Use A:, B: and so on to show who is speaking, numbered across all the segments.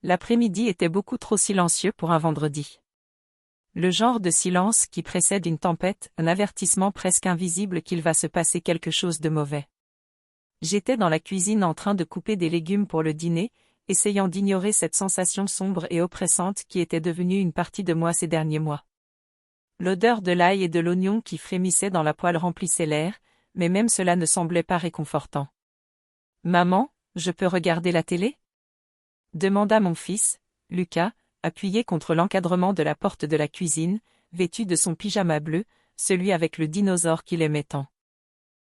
A: L'après-midi était beaucoup trop silencieux pour un vendredi. Le genre de silence qui précède une tempête, un avertissement presque invisible qu'il va se passer quelque chose de mauvais. J'étais dans la cuisine en train de couper des légumes pour le dîner, essayant d'ignorer cette sensation sombre et oppressante qui était devenue une partie de moi ces derniers mois. L'odeur de l'ail et de l'oignon qui frémissait dans la poêle remplissait l'air, mais même cela ne semblait pas réconfortant. « Maman, je peux regarder la télé ?» demanda mon fils, Lucas, appuyé contre l'encadrement de la porte de la cuisine, vêtu de son pyjama bleu, celui avec le dinosaure qu'il aimait tant.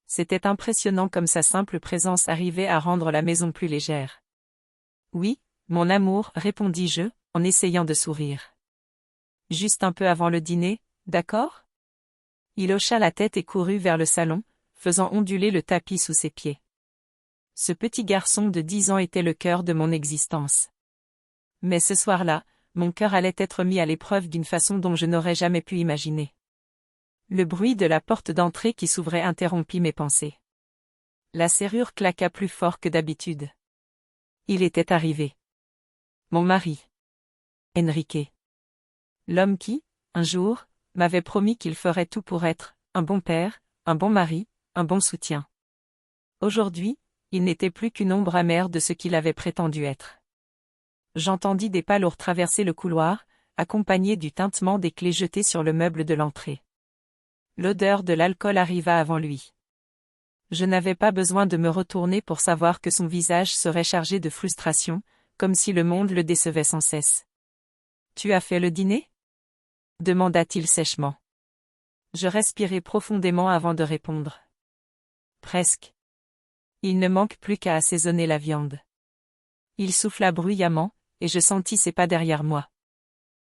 A: C'était impressionnant comme sa simple présence arrivait à rendre la maison plus légère. « Oui, mon amour, répondis-je, en essayant de sourire. Juste un peu avant le dîner, d'accord ? Il hocha la tête et courut vers le salon, faisant onduler le tapis sous ses pieds. Ce petit garçon de 10 ans était le cœur de mon existence. Mais ce soir-là, mon cœur allait être mis à l'épreuve d'une façon dont je n'aurais jamais pu imaginer. Le bruit de la porte d'entrée qui s'ouvrait interrompit mes pensées. La serrure claqua plus fort que d'habitude. Il était arrivé. Mon mari. Enrique. L'homme qui, un jour, m'avait promis qu'il ferait tout pour être un bon père, un bon mari, un bon soutien. Aujourd'hui, il n'était plus qu'une ombre amère de ce qu'il avait prétendu être. J'entendis des pas lourds traverser le couloir, accompagnés du tintement des clés jetées sur le meuble de l'entrée. L'odeur de l'alcool arriva avant lui. Je n'avais pas besoin de me retourner pour savoir que son visage serait chargé de frustration, comme si le monde le décevait sans cesse. « Tu as fait le dîner ? » demanda-t-il sèchement. Je respirai profondément avant de répondre. Presque. Il ne manque plus qu'à assaisonner la viande. Il souffla bruyamment, et je sentis ses pas derrière moi.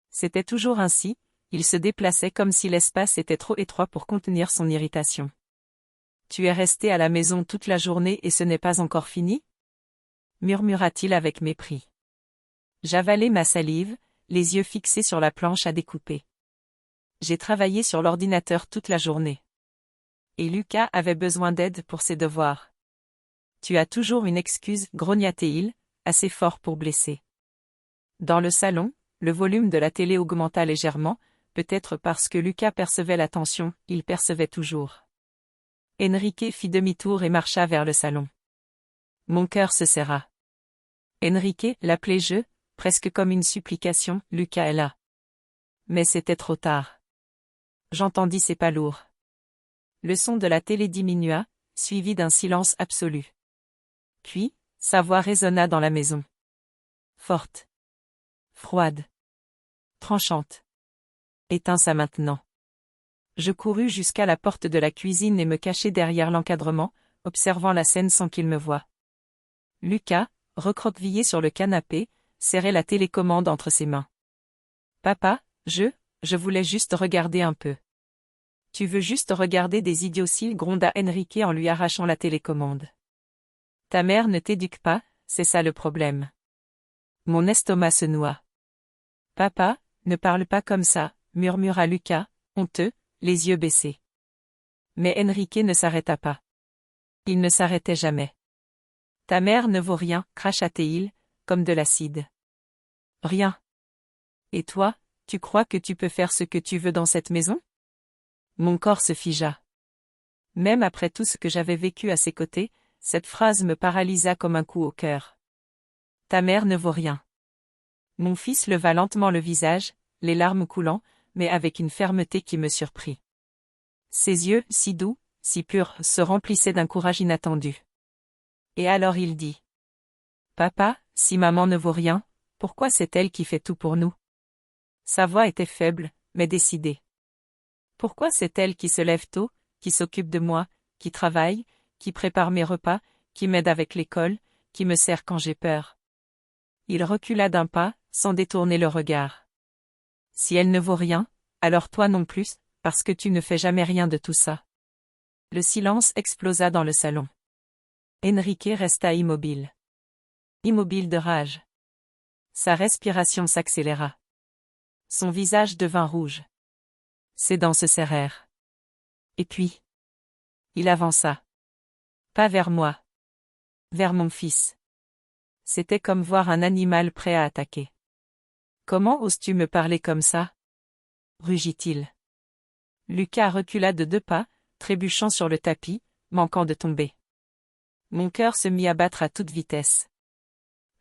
A: C'était toujours ainsi, il se déplaçait comme si l'espace était trop étroit pour contenir son irritation. « Tu es resté à la maison toute la journée et ce n'est pas encore fini ? Murmura-t-il avec mépris. J'avalai ma salive, les yeux fixés sur la planche à découper. J'ai travaillé sur l'ordinateur toute la journée. Et Lucas avait besoin d'aide pour ses devoirs. Tu as toujours une excuse, grogna-t-il, assez fort pour blesser. Dans le salon, le volume de la télé augmenta légèrement, peut-être parce que Lucas percevait la tension, il percevait toujours. Enrique fit demi-tour et marcha vers le salon. Mon cœur se serra. Enrique, l'appelai-je, presque comme une supplication, Lucas est là. Mais c'était trop tard. J'entendis ses pas lourds. Le son de la télé diminua, suivi d'un silence absolu. Puis, sa voix résonna dans la maison. Forte. Froide. Tranchante. Éteins ça maintenant. Je courus jusqu'à la porte de la cuisine et me cachai derrière l'encadrement, observant la scène sans qu'il me voie. Lucas, recroquevillé sur le canapé, serrait la télécommande entre ses mains. Papa, je voulais juste regarder un peu. Tu veux juste regarder des idioties, gronda Enrique en lui arrachant la télécommande. Ta mère ne t'éduque pas, c'est ça le problème. Mon estomac se noua. Papa, ne parle pas comme ça, murmura Lucas, honteux, les yeux baissés. Mais Enrique ne s'arrêta pas. Il ne s'arrêtait jamais. Ta mère ne vaut rien, cracha-t-il, comme de l'acide. Rien. Et toi, tu crois que tu peux faire ce que tu veux dans cette maison ? Mon corps se figea. Même après tout ce que j'avais vécu à ses côtés, cette phrase me paralysa comme un coup au cœur. Ta mère ne vaut rien. Mon fils leva lentement le visage, les larmes coulant, mais avec une fermeté qui me surprit. Ses yeux, si doux, si purs, se remplissaient d'un courage inattendu. Et alors il dit. Papa, si maman ne vaut rien, pourquoi c'est elle qui fait tout pour nous ? Sa voix était faible, mais décidée. Pourquoi c'est elle qui se lève tôt, qui s'occupe de moi, qui travaille, qui prépare mes repas, qui m'aide avec l'école, qui me sert quand j'ai peur ? Il recula d'un pas, sans détourner le regard. Si elle ne vaut rien, alors toi non plus, parce que tu ne fais jamais rien de tout ça. Le silence explosa dans le salon. Enrique resta immobile. Immobile de rage. Sa respiration s'accéléra. Son visage devint rouge. Ses dents se serrèrent. Et puis, il avança. Pas vers moi. Vers mon fils. C'était comme voir un animal prêt à attaquer. Comment oses-tu me parler comme ça? Rugit-il. Lucas recula de 2 pas, trébuchant sur le tapis, manquant de tomber. Mon cœur se mit à battre à toute vitesse.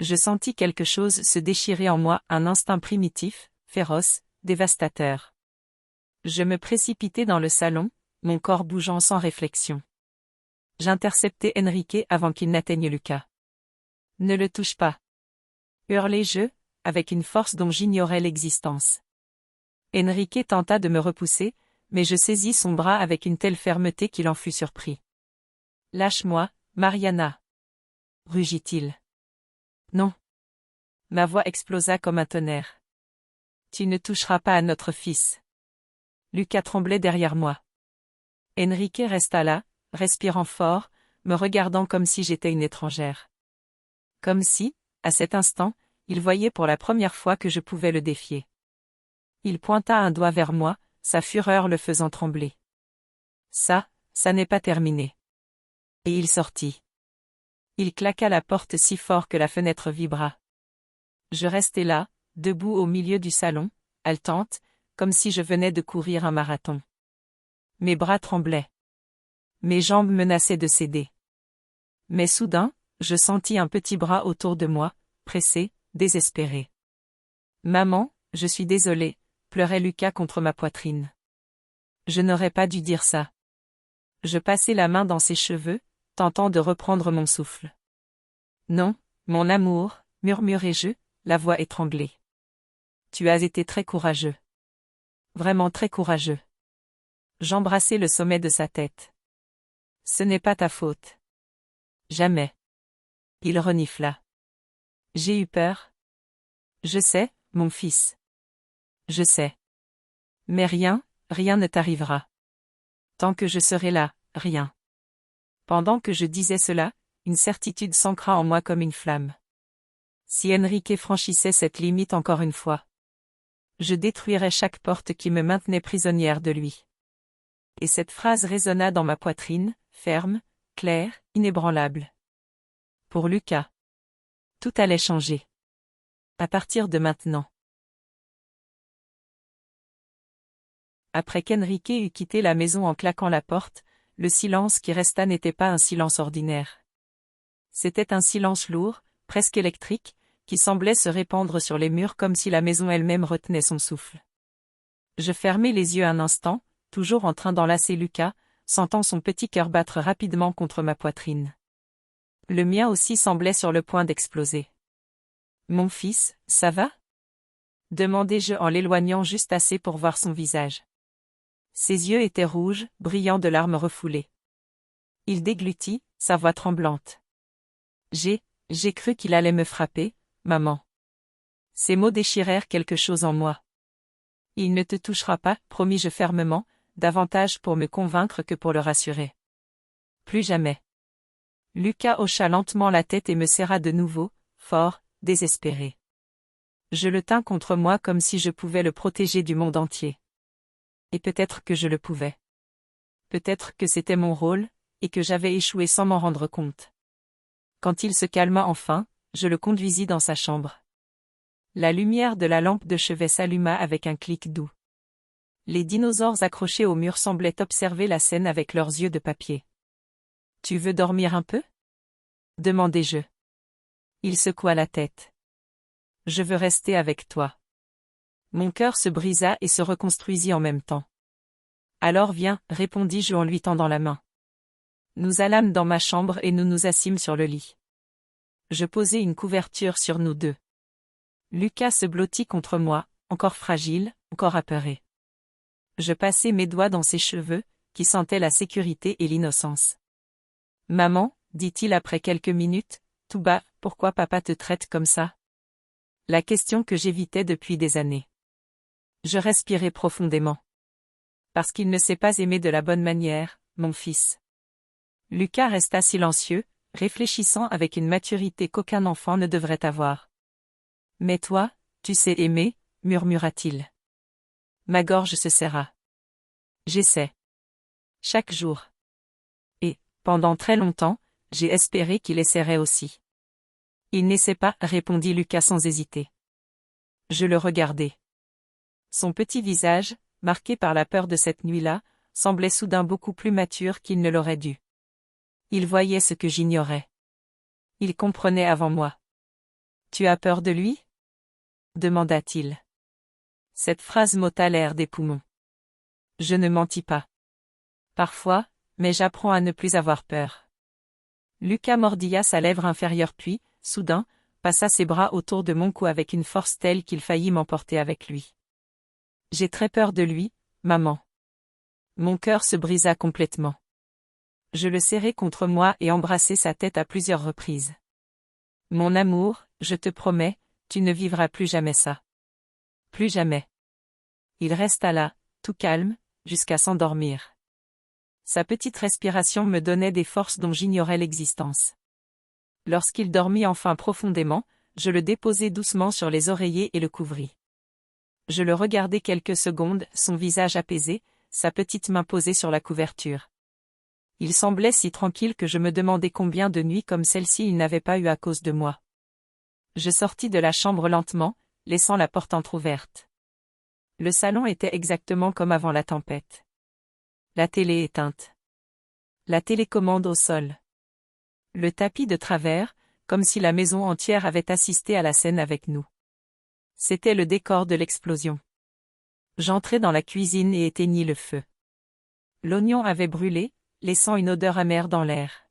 A: Je sentis quelque chose se déchirer en moi, un instinct primitif, féroce, dévastateur. Je me précipitai dans le salon, mon corps bougeant sans réflexion. J'interceptai Enrique avant qu'il n'atteigne Lucas. Ne le touche pas. Hurlai-je, avec une force dont j'ignorais l'existence. Enrique tenta de me repousser, mais je saisis son bras avec une telle fermeté qu'il en fut surpris. Lâche-moi, Mariana. Rugit-il. Non. Ma voix explosa comme un tonnerre. Tu ne toucheras pas à notre fils. Lucas tremblait derrière moi. Enrique resta là, respirant fort, me regardant comme si j'étais une étrangère. Comme si, à cet instant, il voyait pour la première fois que je pouvais le défier. Il pointa un doigt vers moi, sa fureur le faisant trembler. Ça n'est pas terminé. Et il sortit. Il claqua la porte si fort que la fenêtre vibra. Je restai là, debout au milieu du salon, haletante, comme si je venais de courir un marathon. Mes bras tremblaient. Mes jambes menaçaient de céder. Mais soudain, je sentis un petit bras autour de moi, pressé, désespéré. Maman, je suis désolé, pleurait Lucas contre ma poitrine. Je n'aurais pas dû dire ça. Je passai la main dans ses cheveux, tentant de reprendre mon souffle. Non, mon amour, murmurai-je, la voix étranglée. Tu as été très courageux. Vraiment très courageux. J'embrassai le sommet de sa tête. Ce n'est pas ta faute. Jamais. Il renifla. J'ai eu peur. Je sais, mon fils. Je sais. Mais rien ne t'arrivera. Tant que je serai là, rien. Pendant que je disais cela, une certitude s'ancra en moi comme une flamme. Si Enrique franchissait cette limite encore une fois, je détruirais chaque porte qui me maintenait prisonnière de lui. Et cette phrase résonna dans ma poitrine, ferme, claire, inébranlable. Pour Lucas, tout allait changer. À partir de maintenant. Après qu'Enrique eut quitté la maison en claquant la porte, le silence qui resta n'était pas un silence ordinaire. C'était un silence lourd, presque électrique, qui semblait se répandre sur les murs comme si la maison elle-même retenait son souffle. Je fermai les yeux un instant, toujours en train d'enlacer Lucas, sentant son petit cœur battre rapidement contre ma poitrine. Le mien aussi semblait sur le point d'exploser. Mon fils, ça va? Demandai-je en l'éloignant juste assez pour voir son visage. Ses yeux étaient rouges, brillants de larmes refoulées. Il déglutit, sa voix tremblante. J'ai cru qu'il allait me frapper, maman. Ces mots déchirèrent quelque chose en moi. Il ne te touchera pas, promis-je fermement, davantage pour me convaincre que pour le rassurer. Plus jamais. Lucas hocha lentement la tête et me serra de nouveau, fort, désespéré. Je le tins contre moi comme si je pouvais le protéger du monde entier. Et peut-être que je le pouvais. Peut-être que c'était mon rôle, et que j'avais échoué sans m'en rendre compte. Quand il se calma enfin, je le conduisis dans sa chambre. La lumière de la lampe de chevet s'alluma avec un clic doux. Les dinosaures accrochés au mur semblaient observer la scène avec leurs yeux de papier. « Tu veux dormir un peu » demandai-je. Il secoua la tête. « Je veux rester avec toi. » Mon cœur se brisa et se reconstruisit en même temps. « Alors viens, répondis-je en lui tendant la main. Nous allâmes dans ma chambre et nous nous assîmes sur le lit. Je posai une couverture sur nous deux. Lucas se blottit contre moi, encore fragile, encore apeuré. Je passai mes doigts dans ses cheveux, qui sentaient la sécurité et l'innocence. « Maman, dit-il après quelques minutes, tout bas, pourquoi papa te traite comme ça ?» La question que j'évitais depuis des années. Je respirai profondément. Parce qu'il ne sait pas aimer de la bonne manière, mon fils. Lucas resta silencieux, réfléchissant avec une maturité qu'aucun enfant ne devrait avoir. « Mais toi, tu sais aimer, murmura-t-il. Ma gorge se serra. J'essaie. Chaque jour. Et, pendant très longtemps, j'ai espéré qu'il essaierait aussi. Il n'essaie pas, répondit Lucas sans hésiter. Je le regardai. Son petit visage, marqué par la peur de cette nuit-là, semblait soudain beaucoup plus mature qu'il ne l'aurait dû. Il voyait ce que j'ignorais. Il comprenait avant moi. Tu as peur de lui? Demanda-t-il. Cette phrase m'ôta l'air des poumons. Je ne mentis pas. Parfois, mais j'apprends à ne plus avoir peur. Lucas mordilla sa lèvre inférieure puis, soudain, passa ses bras autour de mon cou avec une force telle qu'il faillit m'emporter avec lui. J'ai très peur de lui, maman. Mon cœur se brisa complètement. Je le serrai contre moi et embrassai sa tête à plusieurs reprises. Mon amour, je te promets, tu ne vivras plus jamais ça. Plus jamais. Il resta là, tout calme, jusqu'à s'endormir. Sa petite respiration me donnait des forces dont j'ignorais l'existence. Lorsqu'il dormit enfin profondément, je le déposai doucement sur les oreillers et le couvris. Je le regardai quelques secondes, son visage apaisé, sa petite main posée sur la couverture. Il semblait si tranquille que je me demandais combien de nuits comme celle-ci il n'avait pas eu à cause de moi. Je sortis de la chambre lentement, laissant la porte entr'ouverte. Le salon était exactement comme avant la tempête. La télé éteinte. La télécommande au sol. Le tapis de travers, comme si la maison entière avait assisté à la scène avec nous. C'était le décor de l'explosion. J'entrai dans la cuisine et éteignis le feu. L'oignon avait brûlé, laissant une odeur amère dans l'air.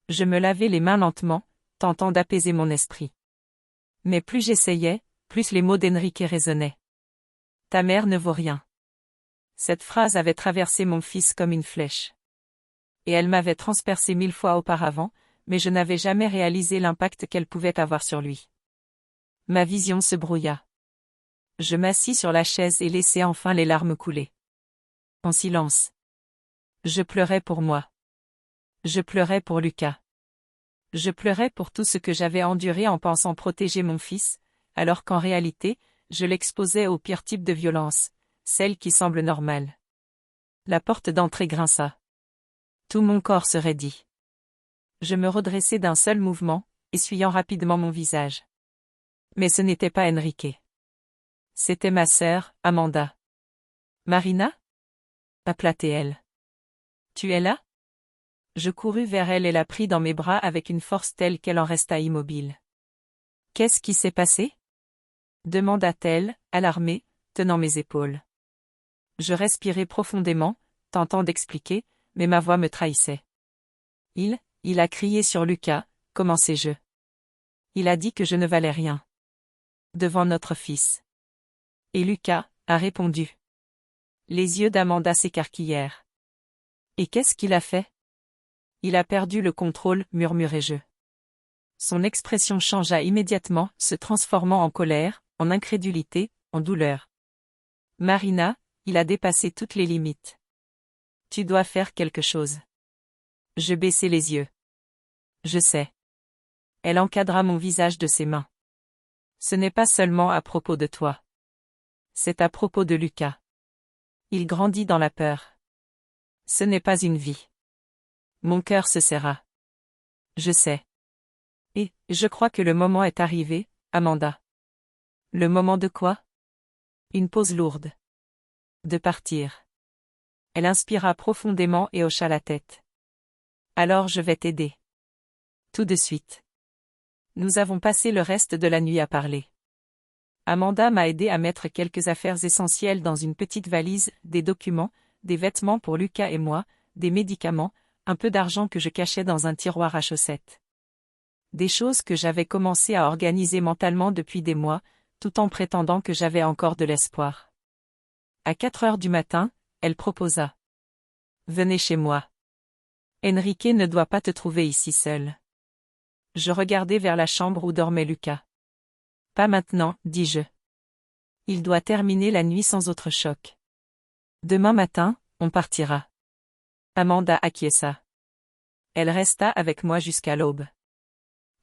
A: Je me lavai les mains lentement, tentant d'apaiser mon esprit. Mais plus j'essayais, plus les mots d'Enrique résonnaient. Ta mère ne vaut rien. Cette phrase avait traversé mon fils comme une flèche. Et elle m'avait transpercé 1000 fois auparavant, mais je n'avais jamais réalisé l'impact qu'elle pouvait avoir sur lui. Ma vision se brouilla. Je m'assis sur la chaise et laissai enfin les larmes couler. En silence. Je pleurais pour moi. Je pleurais pour Lucas. Je pleurais pour tout ce que j'avais enduré en pensant protéger mon fils, alors qu'en réalité, je l'exposais au pire type de violence, celle qui semble normale. La porte d'entrée grinça. Tout mon corps se raidit. Je me redressai d'un seul mouvement, essuyant rapidement mon visage. Mais ce n'était pas Enrique. C'était ma sœur, Amanda. Marina? Appela-t-elle. Tu es là? Je courus vers elle et la pris dans mes bras avec une force telle qu'elle en resta immobile. Qu'est-ce qui s'est passé? Demanda-t-elle, alarmée, tenant mes épaules. Je respirai profondément, tentant d'expliquer, mais ma voix me trahissait. Il a crié sur Lucas, commençai-je. Il a dit que je ne valais rien. Devant notre fils. Et Lucas a répondu. Les yeux d'Amanda s'écarquillèrent. Et qu'est-ce qu'il a fait? Il a perdu le contrôle, murmurai-je. Son expression changea immédiatement, se transformant en colère, en incrédulité, en douleur. Marina, il a dépassé toutes les limites. Tu dois faire quelque chose. Je baissai les yeux. Je sais. Elle encadra mon visage de ses mains. Ce n'est pas seulement à propos de toi. C'est à propos de Lucas. Il grandit dans la peur. Ce n'est pas une vie. Mon cœur se serra. Je sais. Et, je crois que le moment est arrivé, Amanda. Le moment de quoi? Une pause lourde. De partir. Elle inspira profondément et hocha la tête. Alors je vais t'aider. Tout de suite. Nous avons passé le reste de la nuit à parler. Amanda m'a aidé à mettre quelques affaires essentielles dans une petite valise, des documents, des vêtements pour Lucas et moi, des médicaments, un peu d'argent que je cachais dans un tiroir à chaussettes. Des choses que j'avais commencé à organiser mentalement depuis des mois, tout en prétendant que j'avais encore de l'espoir. À 4 heures du matin, elle proposa. Venez chez moi. Enrique ne doit pas te trouver ici seul. Je regardai vers la chambre où dormait Lucas. Pas maintenant, dis-je. Il doit terminer la nuit sans autre choc. Demain matin, on partira. Amanda acquiesça. Elle resta avec moi jusqu'à l'aube.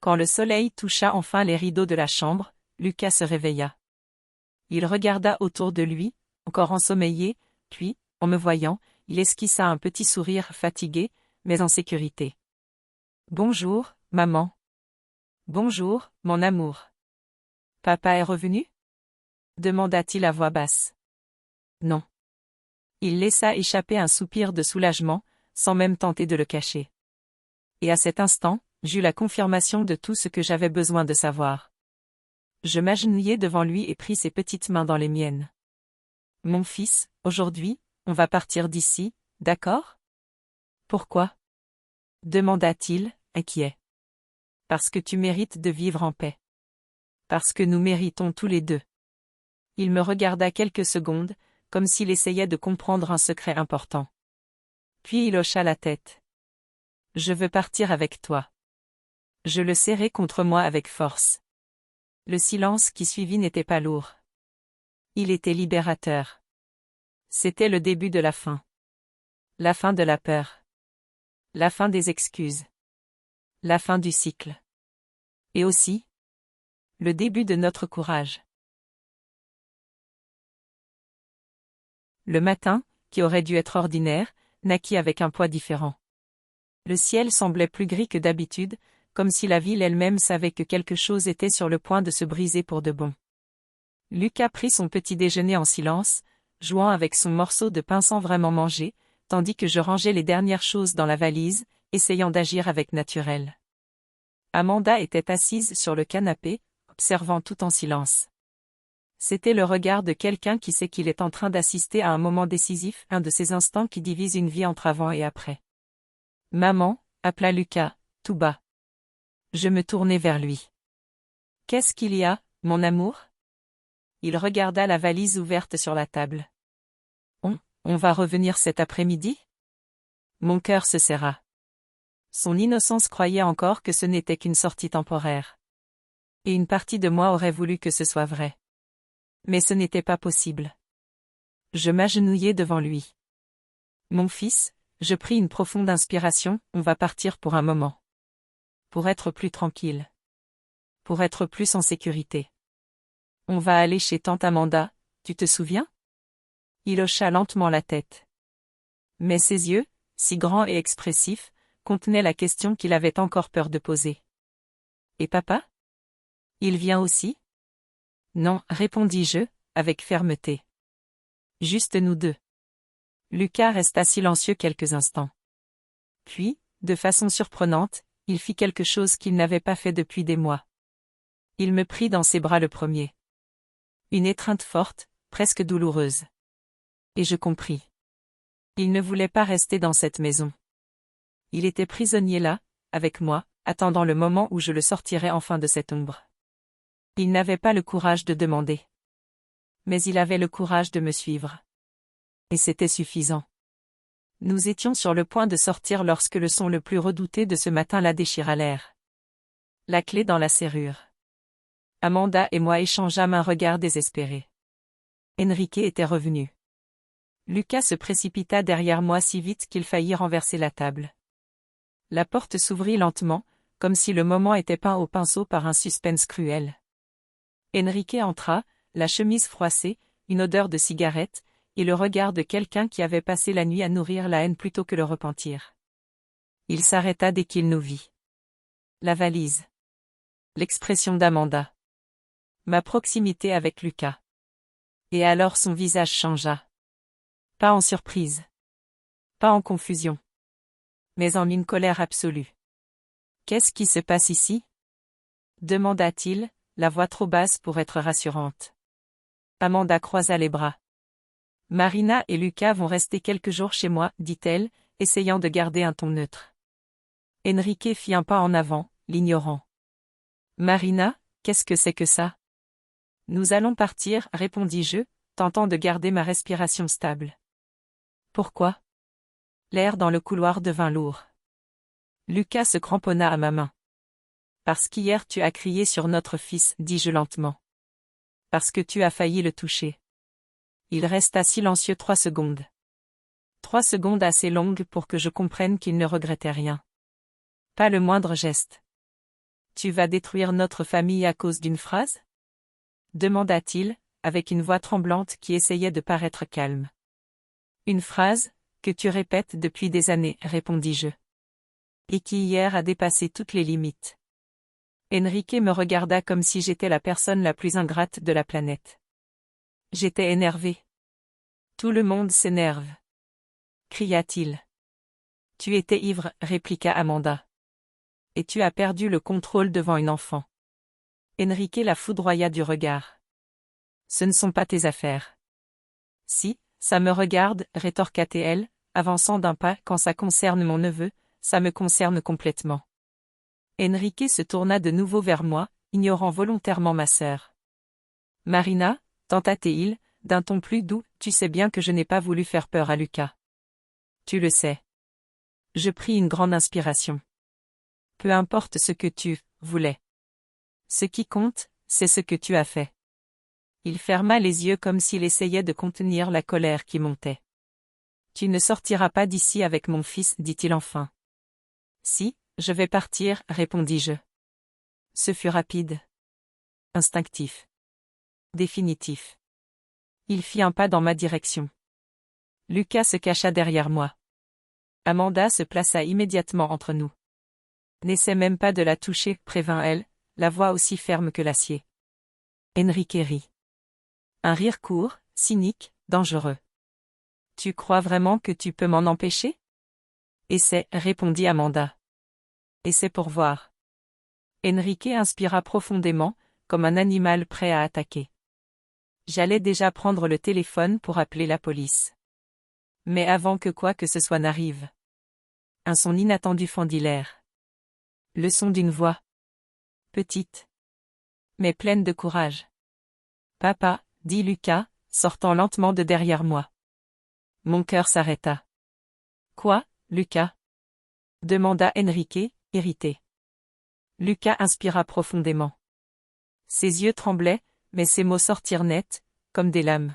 A: Quand le soleil toucha enfin les rideaux de la chambre, Lucas se réveilla. Il regarda autour de lui, encore ensommeillé, puis, en me voyant, il esquissa un petit sourire fatigué, mais en sécurité. Bonjour, maman. Bonjour, mon amour. Papa est revenu? Demanda-t-il à voix basse. Non. Il laissa échapper un soupir de soulagement, sans même tenter de le cacher. Et à cet instant, j'eus la confirmation de tout ce que j'avais besoin de savoir. Je m'agenouillai devant lui et pris ses petites mains dans les miennes. Mon fils, aujourd'hui, on va partir d'ici, d'accord? Pourquoi? Demanda-t-il, inquiet. Parce que tu mérites de vivre en paix. Parce que nous méritons tous les deux. Il me regarda quelques secondes, comme s'il essayait de comprendre un secret important. Puis il hocha la tête. Je veux partir avec toi. Je le serrai contre moi avec force. Le silence qui suivit n'était pas lourd. Il était libérateur. C'était le début de la fin. La fin de la peur. La fin des excuses. La fin du cycle. Et aussi, le début de notre courage. Le matin, qui aurait dû être ordinaire, naquit avec un poids différent. Le ciel semblait plus gris que d'habitude, comme si la ville elle-même savait que quelque chose était sur le point de se briser pour de bon. Lucas prit son petit déjeuner en silence, jouant avec son morceau de pain sans vraiment manger, tandis que je rangeais les dernières choses dans la valise, essayant d'agir avec naturel. Amanda était assise sur le canapé, observant tout en silence. C'était le regard de quelqu'un qui sait qu'il est en train d'assister à un moment décisif, un de ces instants qui divisent une vie entre avant et après. « Maman » appela Lucas, tout bas. Je me tournai vers lui. « Qu'est-ce qu'il y a, mon amour ?» Il regarda la valise ouverte sur la table. « On va revenir cet après-midi ?» Mon cœur se serra. Son innocence croyait encore que ce n'était qu'une sortie temporaire. Et une partie de moi aurait voulu que ce soit vrai. Mais ce n'était pas possible. Je m'agenouillai devant lui. Mon fils, je pris une profonde inspiration, on va partir pour un moment. Pour être plus tranquille. Pour être plus en sécurité. On va aller chez tante Amanda, tu te souviens? Il hocha lentement la tête. Mais ses yeux, si grands et expressifs, contenaient la question qu'il avait encore peur de poser. Et papa? Il vient aussi? Non, répondis-je, avec fermeté. Juste nous deux. Lucas resta silencieux quelques instants. Puis, de façon surprenante, il fit quelque chose qu'il n'avait pas fait depuis des mois. Il me prit dans ses bras le premier. Une étreinte forte, presque douloureuse. Et je compris. Il ne voulait pas rester dans cette maison. Il était prisonnier là, avec moi, attendant le moment où je le sortirais enfin de cette ombre. Il n'avait pas le courage de demander. Mais il avait le courage de me suivre. Et c'était suffisant. Nous étions sur le point de sortir lorsque le son le plus redouté de ce matin-là déchira l'air. La clé dans la serrure. Amanda et moi échangeâmes un regard désespéré. Enrique était revenu. Lucas se précipita derrière moi si vite qu'il faillit renverser la table. La porte s'ouvrit lentement, comme si le moment était peint au pinceau par un suspense cruel. Enrique entra, la chemise froissée, une odeur de cigarette, et le regard de quelqu'un qui avait passé la nuit à nourrir la haine plutôt que le repentir. Il s'arrêta dès qu'il nous vit. La valise. L'expression d'Amanda. Ma proximité avec Lucas. Et alors son visage changea. Pas en surprise. Pas en confusion. Mais en une colère absolue. « Qu'est-ce qui se passe ici ?» demanda-t-il, la voix trop basse pour être rassurante. Amanda croisa les bras. « Marina et Lucas vont rester quelques jours chez moi, dit-elle, essayant de garder un ton neutre. Enrique fit un pas en avant, l'ignorant. « Marina, qu'est-ce que c'est que ça ?» Nous allons partir, répondis-je, tentant de garder ma respiration stable. Pourquoi? L'air dans le couloir devint lourd. Lucas se cramponna à ma main. Parce qu'hier tu as crié sur notre fils, dis-je lentement. Parce que tu as failli le toucher. Il resta silencieux 3 secondes. 3 secondes assez longues pour que je comprenne qu'il ne regrettait rien. Pas le moindre geste. Tu vas détruire notre famille à cause d'une phrase? Demanda-t-il, avec une voix tremblante qui essayait de paraître calme. Une phrase, que tu répètes depuis des années, répondis-je. Et qui hier a dépassé toutes les limites. Enrique me regarda comme si j'étais la personne la plus ingrate de la planète. J'étais énervé. Tout le monde s'énerve. Cria-t-il. Tu étais ivre, répliqua Amanda. Et tu as perdu le contrôle devant une enfant. Enrique la foudroya du regard. Ce ne sont pas tes affaires. Si, ça me regarde, rétorqua-t-elle, avançant d'un pas. Quand ça concerne mon neveu, ça me concerne complètement. Enrique se tourna de nouveau vers moi, ignorant volontairement ma sœur. Marina, tenta-t-il, d'un ton plus doux, tu sais bien que je n'ai pas voulu faire peur à Lucas. Tu le sais. Je pris une grande inspiration. Peu importe ce que tu voulais. Ce qui compte, c'est ce que tu as fait. Il ferma les yeux comme s'il essayait de contenir la colère qui montait. Tu ne sortiras pas d'ici avec mon fils, dit-il enfin. Si, je vais partir, répondis-je. Ce fut rapide. Instinctif. Définitif. Il fit un pas dans ma direction. Lucas se cacha derrière moi. Amanda se plaça immédiatement entre nous. N'essaie même pas de la toucher, prévint-elle, la voix aussi ferme que l'acier. Enrique rit. Un rire court, cynique, dangereux. Tu crois vraiment que tu peux m'en empêcher? Essaie, répondit Amanda. Essaie pour voir. Enrique inspira profondément, comme un animal prêt à attaquer. J'allais déjà prendre le téléphone pour appeler la police. Mais avant que quoi que ce soit n'arrive. Un son inattendu fendit l'air. Le son d'une voix. Petite. Mais pleine de courage. Papa, dit Lucas, sortant lentement de derrière moi. Mon cœur s'arrêta. Quoi, Lucas? Demanda Enrique, irrité. Lucas inspira profondément. Ses yeux tremblaient, mais ses mots sortirent nets, comme des lames.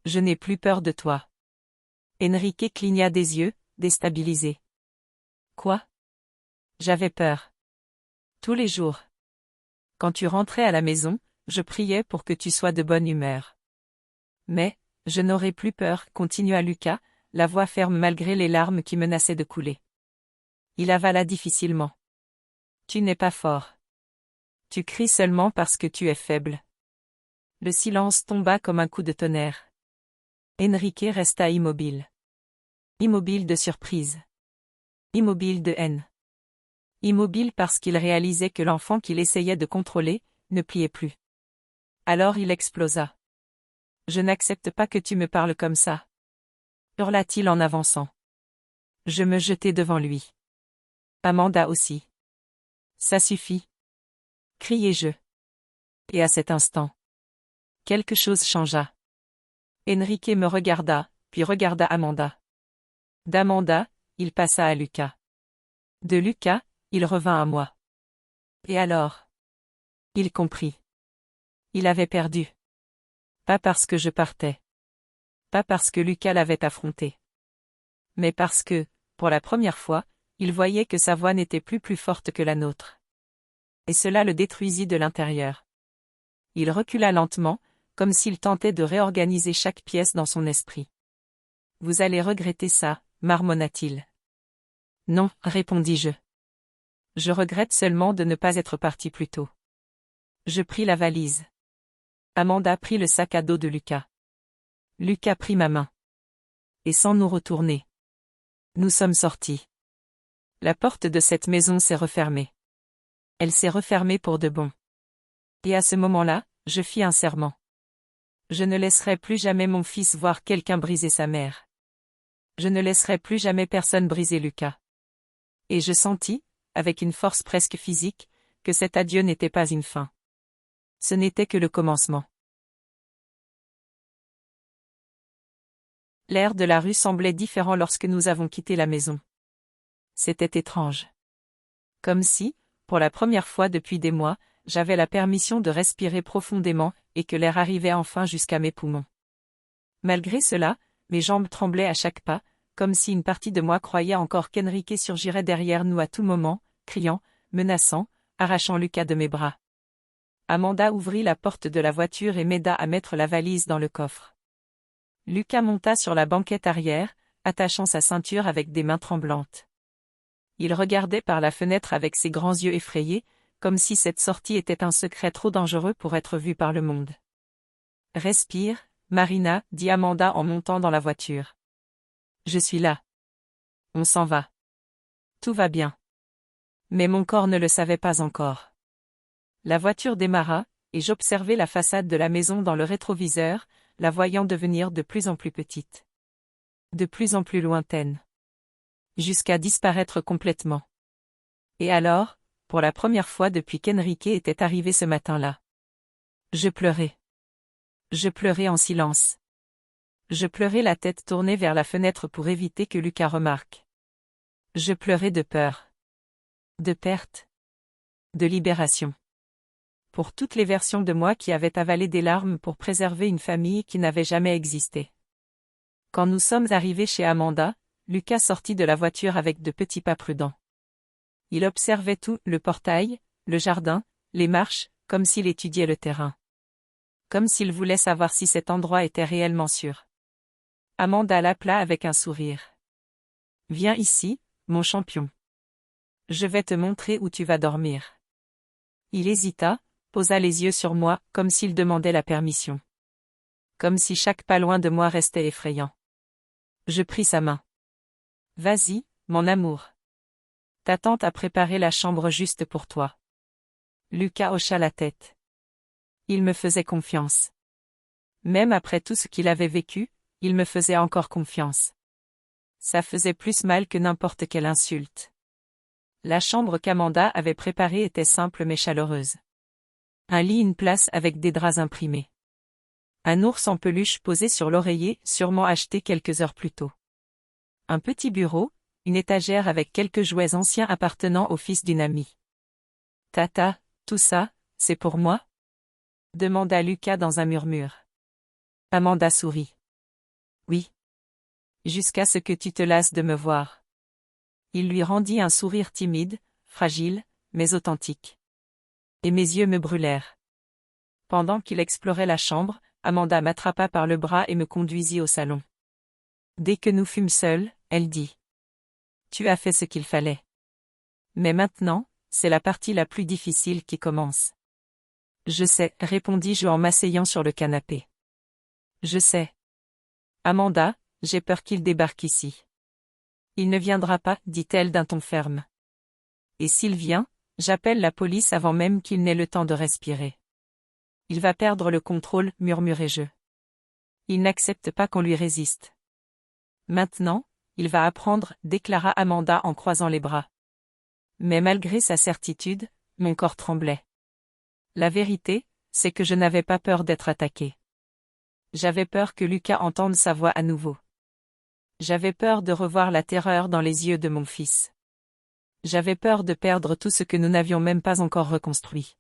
A: Je n'ai plus peur de toi. Enrique cligna des yeux, déstabilisé. Quoi? J'avais peur. Tous les jours. Quand tu rentrais à la maison, je priais pour que tu sois de bonne humeur. Mais, je n'aurai plus peur, continua Lucas, la voix ferme malgré les larmes qui menaçaient de couler. Il avala difficilement. Tu n'es pas fort. Tu cries seulement parce que tu es faible. Le silence tomba comme un coup de tonnerre. Enrique resta immobile. Immobile de surprise. Immobile de haine. Immobile parce qu'il réalisait que l'enfant qu'il essayait de contrôler, ne pliait plus. Alors il explosa. Je n'accepte pas que tu me parles comme ça. Hurla-t-il en avançant. Je me jetai devant lui. Amanda aussi. Ça suffit. Criai-je. Et à cet instant, quelque chose changea. Enrique me regarda, puis regarda Amanda. D'Amanda, il passa à Lucas. De Lucas, il revint à moi. Et alors? Il comprit. Il avait perdu. Pas parce que je partais. Pas parce que Lucas l'avait affronté. Mais parce que, pour la première fois, il voyait que sa voix n'était plus forte que la nôtre. Et cela le détruisit de l'intérieur. Il recula lentement, comme s'il tentait de réorganiser chaque pièce dans son esprit. Vous allez regretter ça, marmonna-t-il. Non, répondis-je. Je regrette seulement de ne pas être parti plus tôt. Je pris la valise. Amanda prit le sac à dos de Lucas. Lucas prit ma main. Et sans nous retourner. Nous sommes sortis. La porte de cette maison s'est refermée. Elle s'est refermée pour de bon. Et à ce moment-là, je fis un serment. Je ne laisserai plus jamais mon fils voir quelqu'un briser sa mère. Je ne laisserai plus jamais personne briser Lucas. Et je sentis, avec une force presque physique, que cet adieu n'était pas une fin. Ce n'était que le commencement. L'air de la rue semblait différent lorsque nous avons quitté la maison. C'était étrange. Comme si, pour la première fois depuis des mois, j'avais la permission de respirer profondément et que l'air arrivait enfin jusqu'à mes poumons. Malgré cela, mes jambes tremblaient à chaque pas, comme si une partie de moi croyait encore qu'Enrique surgirait derrière nous à tout moment, criant, menaçant, arrachant Lucas de mes bras. Amanda ouvrit la porte de la voiture et m'aida à mettre la valise dans le coffre. Lucas monta sur la banquette arrière, attachant sa ceinture avec des mains tremblantes. Il regardait par la fenêtre avec ses grands yeux effrayés, comme si cette sortie était un secret trop dangereux pour être vu par le monde. Respire, Marina, dit Amanda en montant dans la voiture. Je suis là. On s'en va. Tout va bien. Mais mon corps ne le savait pas encore. La voiture démarra, et j'observai la façade de la maison dans le rétroviseur, la voyant devenir de plus en plus petite. De plus en plus lointaine. Jusqu'à disparaître complètement. Et alors, pour la première fois depuis qu'Enrique était arrivé ce matin-là. Je pleurais. Je pleurais en silence. Je pleurais la tête tournée vers la fenêtre pour éviter que Lucas remarque. Je pleurais de peur. De perte. De libération. Pour toutes les versions de moi qui avaient avalé des larmes pour préserver une famille qui n'avait jamais existé. Quand nous sommes arrivés chez Amanda, Lucas sortit de la voiture avec de petits pas prudents. Il observait tout, le portail, le jardin, les marches, comme s'il étudiait le terrain. Comme s'il voulait savoir si cet endroit était réellement sûr. Amanda l'appela avec un sourire. « Viens ici, mon champion. Je vais te montrer où tu vas dormir. » Il hésita, posa les yeux sur moi, comme s'il demandait la permission. Comme si chaque pas loin de moi restait effrayant. Je pris sa main. « Vas-y, mon amour. Ta tante a préparé la chambre juste pour toi. » Lucas hocha la tête. Il me faisait confiance. Même après tout ce qu'il avait vécu, il me faisait encore confiance. Ça faisait plus mal que n'importe quelle insulte. La chambre qu'Amanda avait préparée était simple mais chaleureuse. Un lit, une place avec des draps imprimés. Un ours en peluche posé sur l'oreiller, sûrement acheté quelques heures plus tôt. Un petit bureau, une étagère avec quelques jouets anciens appartenant au fils d'une amie. « Tata, tout ça, c'est pour moi ?» demanda Lucas dans un murmure. Amanda sourit. « Oui. Jusqu'à ce que tu te lasses de me voir. » Il lui rendit un sourire timide, fragile, mais authentique. Et mes yeux me brûlèrent. Pendant qu'il explorait la chambre, Amanda m'attrapa par le bras et me conduisit au salon. Dès que nous fûmes seuls, elle dit. « Tu as fait ce qu'il fallait. Mais maintenant, c'est la partie la plus difficile qui commence. » « Je sais, répondis-je en m'asseyant sur le canapé. Je sais. Amanda, j'ai peur qu'il débarque ici. Il ne viendra pas, dit-elle d'un ton ferme. Et s'il vient, j'appelle la police avant même qu'il n'ait le temps de respirer. Il va perdre le contrôle, murmurai-je. Il n'accepte pas qu'on lui résiste. Maintenant, il va apprendre, déclara Amanda en croisant les bras. Mais malgré sa certitude, mon corps tremblait. La vérité, c'est que je n'avais pas peur d'être attaqué. J'avais peur que Lucas entende sa voix à nouveau. J'avais peur de revoir la terreur dans les yeux de mon fils. J'avais peur de perdre tout ce que nous n'avions même pas encore reconstruit.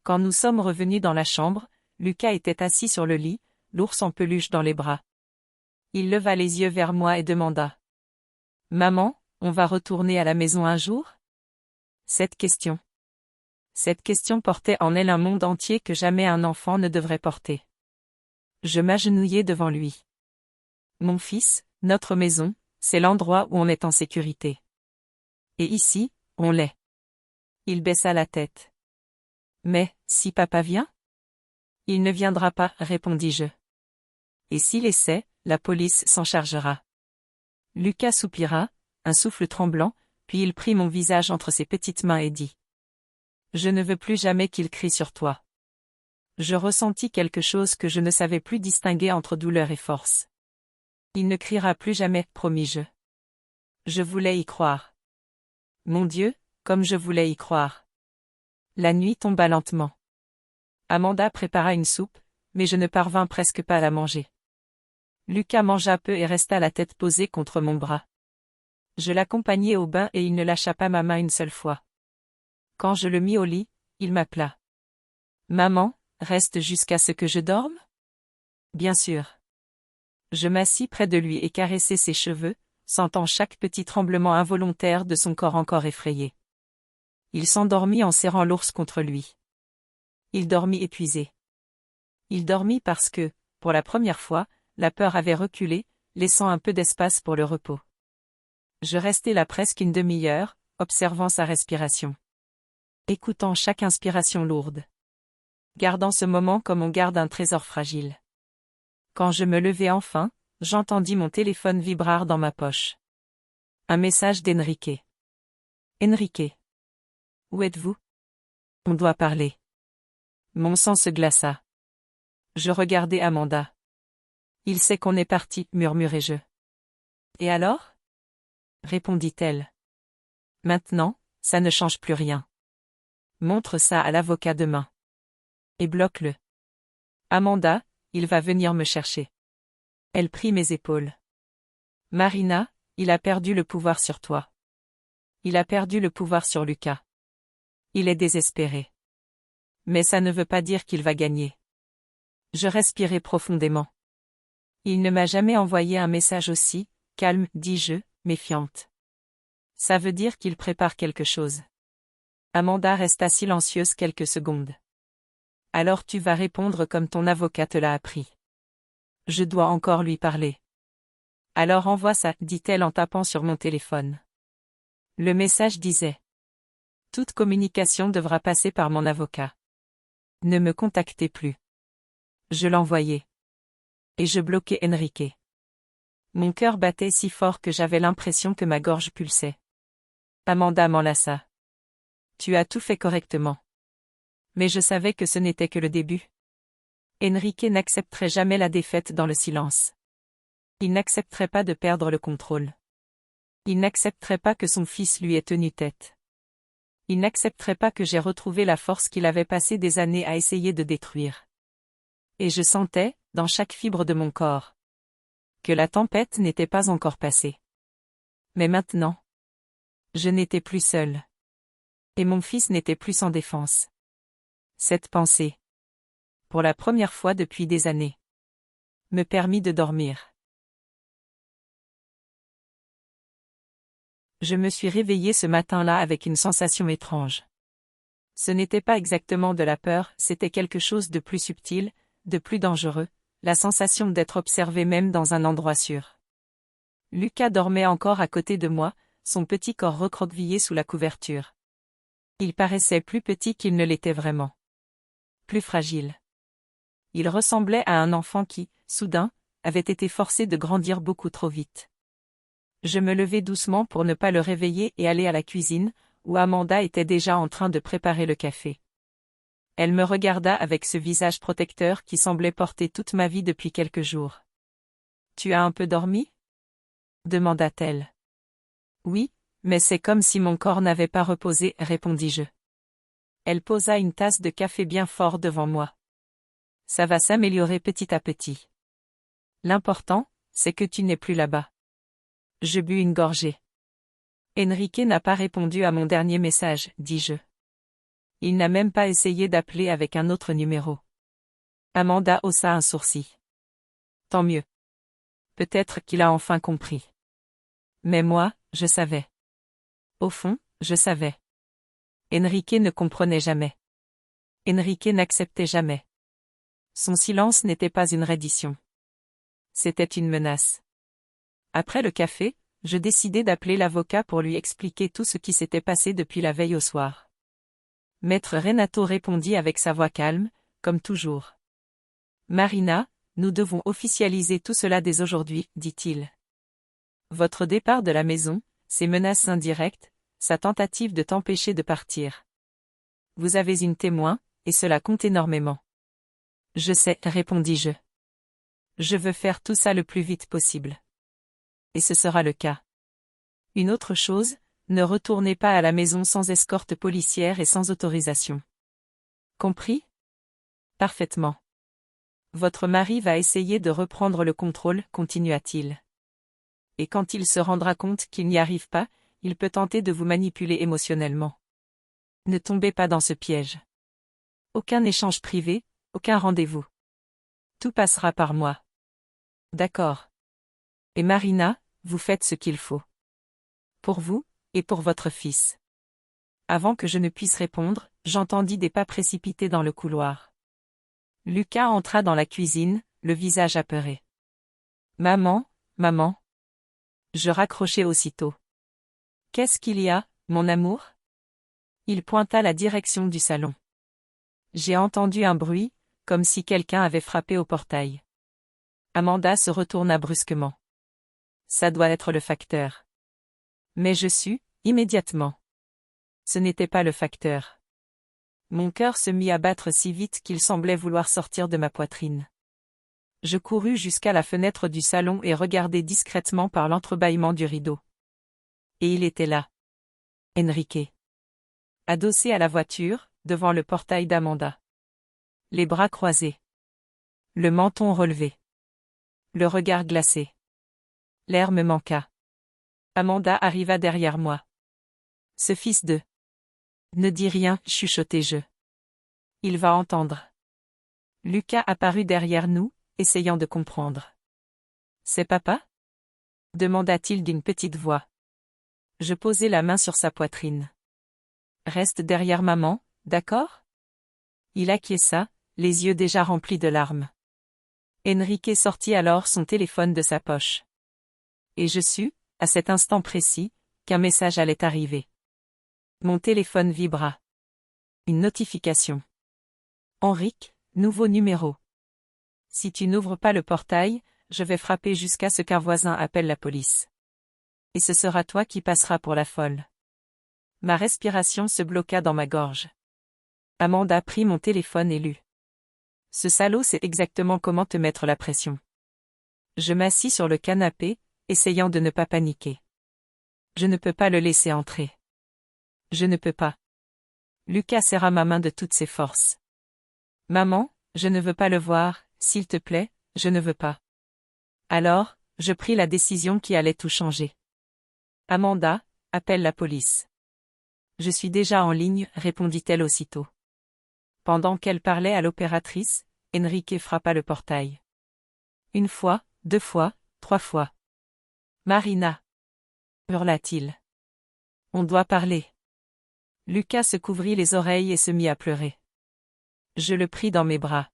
A: Quand nous sommes revenus dans la chambre, Lucas était assis sur le lit, l'ours en peluche dans les bras. Il leva les yeux vers moi et demanda. « Maman, on va retourner à la maison un jour ?» Cette question portait en elle un monde entier que jamais un enfant ne devrait porter. Je m'agenouillai devant lui. Mon fils, notre maison, c'est l'endroit où on est en sécurité. Et ici, on l'est. Il baissa la tête. Mais, si papa vient ? Il ne viendra pas, répondis-je. Et s'il essaie, la police s'en chargera. Lucas soupira, un souffle tremblant, puis il prit mon visage entre ses petites mains et dit. Je ne veux plus jamais qu'il crie sur toi. Je ressentis quelque chose que je ne savais plus distinguer entre douleur et force. Il ne criera plus jamais, promis-je. Je voulais y croire. Mon Dieu, comme je voulais y croire. La nuit tomba lentement. Amanda prépara une soupe, mais je ne parvins presque pas à la manger. Lucas mangea peu et resta la tête posée contre mon bras. Je l'accompagnai au bain et il ne lâcha pas ma main une seule fois. Quand je le mis au lit, il m'appela. « Maman, reste jusqu'à ce que je dorme ?» Bien sûr. Je m'assis près de lui et caressai ses cheveux, sentant chaque petit tremblement involontaire de son corps encore effrayé. Il s'endormit en serrant l'ours contre lui. Il dormit épuisé. Il dormit parce que, pour la première fois, la peur avait reculé, laissant un peu d'espace pour le repos. Je restai là presque une demi-heure, observant sa respiration. écoutant chaque inspiration lourde. Gardant ce moment comme on garde un trésor fragile. Quand je me levai enfin, j'entendis mon téléphone vibrer dans ma poche. Un message d'Enrique. Enrique. Où êtes-vous? On doit parler. Mon sang se glaça. Je regardai Amanda. Il sait qu'on est parti, murmurai-je. Et alors? Répondit-elle. Maintenant, ça ne change plus rien. Montre ça à l'avocat demain. Et bloque-le. Amanda, il va venir me chercher. Elle prit mes épaules. Marina, il a perdu le pouvoir sur toi. Il a perdu le pouvoir sur Lucas. Il est désespéré. Mais ça ne veut pas dire qu'il va gagner. Je respirai profondément. Il ne m'a jamais envoyé un message aussi calme, dis-je, méfiante. Ça veut dire qu'il prépare quelque chose. Amanda resta silencieuse quelques secondes. Alors tu vas répondre comme ton avocat te l'a appris. Je dois encore lui parler. Alors envoie ça, dit-elle en tapant sur mon téléphone. Le message disait. Toute communication devra passer par mon avocat. Ne me contactez plus. Je l'envoyais. Et je bloquais Enrique. Mon cœur battait si fort que j'avais l'impression que ma gorge pulsait. Amanda m'enlaça. Tu as tout fait correctement. Mais je savais que ce n'était que le début. Enrique n'accepterait jamais la défaite dans le silence. Il n'accepterait pas de perdre le contrôle. Il n'accepterait pas que son fils lui ait tenu tête. Il n'accepterait pas que j'aie retrouvé la force qu'il avait passé des années à essayer de détruire. Et je sentais, dans chaque fibre de mon corps, que la tempête n'était pas encore passée. Mais maintenant, je n'étais plus seule. Et mon fils n'était plus sans défense. Cette pensée, pour la première fois depuis des années, me permit de dormir. Je me suis réveillée ce matin-là avec une sensation étrange. Ce n'était pas exactement de la peur, c'était quelque chose de plus subtil, de plus dangereux, la sensation d'être observé même dans un endroit sûr. Lucas dormait encore à côté de moi, son petit corps recroquevillé sous la couverture. Il paraissait plus petit qu'il ne l'était vraiment. Plus fragile. Il ressemblait à un enfant qui, soudain, avait été forcé de grandir beaucoup trop vite. Je me levai doucement pour ne pas le réveiller et aller à la cuisine, où Amanda était déjà en train de préparer le café. Elle me regarda avec ce visage protecteur qui semblait porter toute ma vie depuis quelques jours. « Tu as un peu dormi ?» demanda-t-elle. « Oui, mais c'est comme si mon corps n'avait pas reposé, répondis-je. Elle posa une tasse de café bien fort devant moi. « Ça va s'améliorer petit à petit. L'important, c'est que tu n'es plus là-bas. » Je bus une gorgée. « Enrique n'a pas répondu à mon dernier message, dis-je. Il n'a même pas essayé d'appeler avec un autre numéro. » Amanda haussa un sourcil. « Tant mieux. Peut-être qu'il a enfin compris. Mais moi, je savais. Au fond, je savais. Enrique ne comprenait jamais. Enrique n'acceptait jamais. Son silence n'était pas une reddition. C'était une menace. Après le café, je décidai d'appeler l'avocat pour lui expliquer tout ce qui s'était passé depuis la veille au soir. Maître Renato répondit avec sa voix calme, comme toujours. « Marina, nous devons officialiser tout cela dès aujourd'hui, dit-il. Votre départ de la maison, ses menaces indirectes, sa tentative de t'empêcher de partir. Vous avez une témoin, et cela compte énormément. » Je sais, répondis-je. Je veux faire tout ça le plus vite possible. Et ce sera le cas. Une autre chose, ne retournez pas à la maison sans escorte policière et sans autorisation. Compris? Parfaitement. Votre mari va essayer de reprendre le contrôle, continua-t-il. Et quand il se rendra compte qu'il n'y arrive pas, il peut tenter de vous manipuler émotionnellement. Ne tombez pas dans ce piège. Aucun échange privé, aucun rendez-vous. Tout passera par moi. D'accord. Et Marina, vous faites ce qu'il faut. Pour vous, et pour votre fils. Avant que je ne puisse répondre, j'entendis des pas précipités dans le couloir. Lucas entra dans la cuisine, le visage apeuré. Maman, maman. Je raccrochai aussitôt. Qu'est-ce qu'il y a, mon amour? Il pointa la direction du salon. J'ai entendu un bruit, comme si quelqu'un avait frappé au portail. Amanda se retourna brusquement. Ça doit être le facteur. Mais je sus, immédiatement. Ce n'était pas le facteur. Mon cœur se mit à battre si vite qu'il semblait vouloir sortir de ma poitrine. Je courus jusqu'à la fenêtre du salon et regardai discrètement par l'entrebâillement du rideau. Et il était là. Enrique. Adossé à la voiture, devant le portail d'Amanda. Les bras croisés. Le menton relevé. Le regard glacé. L'air me manqua. Amanda arriva derrière moi. Ce fils de... Ne dis rien, chuchotai-je. Il va entendre. Lucas apparut derrière nous, essayant de comprendre. C'est papa? Demanda-t-il d'une petite voix. Je posai la main sur sa poitrine. Reste derrière maman, d'accord? Il acquiesça, les yeux déjà remplis de larmes. Enrique sortit alors son téléphone de sa poche. Et je sus, à cet instant précis, qu'un message allait arriver. Mon téléphone vibra. Une notification. Henrique, nouveau numéro. Si tu n'ouvres pas le portail, je vais frapper jusqu'à ce qu'un voisin appelle la police. Et ce sera toi qui passeras pour la folle. Ma respiration se bloqua dans ma gorge. Amanda prit mon téléphone et lut. Ce salaud sait exactement comment te mettre la pression. Je m'assis sur le canapé, essayant de ne pas paniquer. Je ne peux pas le laisser entrer. Je ne peux pas. Lucas serra ma main de toutes ses forces. Maman, je ne veux pas le voir, s'il te plaît, je ne veux pas. Alors, je pris la décision qui allait tout changer. Amanda, appelle la police. Je suis déjà en ligne, répondit-elle aussitôt. Pendant qu'elle parlait à l'opératrice, Enrique frappa le portail. Une fois, 2 fois, 3 fois. Marina! Hurla-t-il. On doit parler. Lucas se couvrit les oreilles et se mit à pleurer. Je le pris dans mes bras.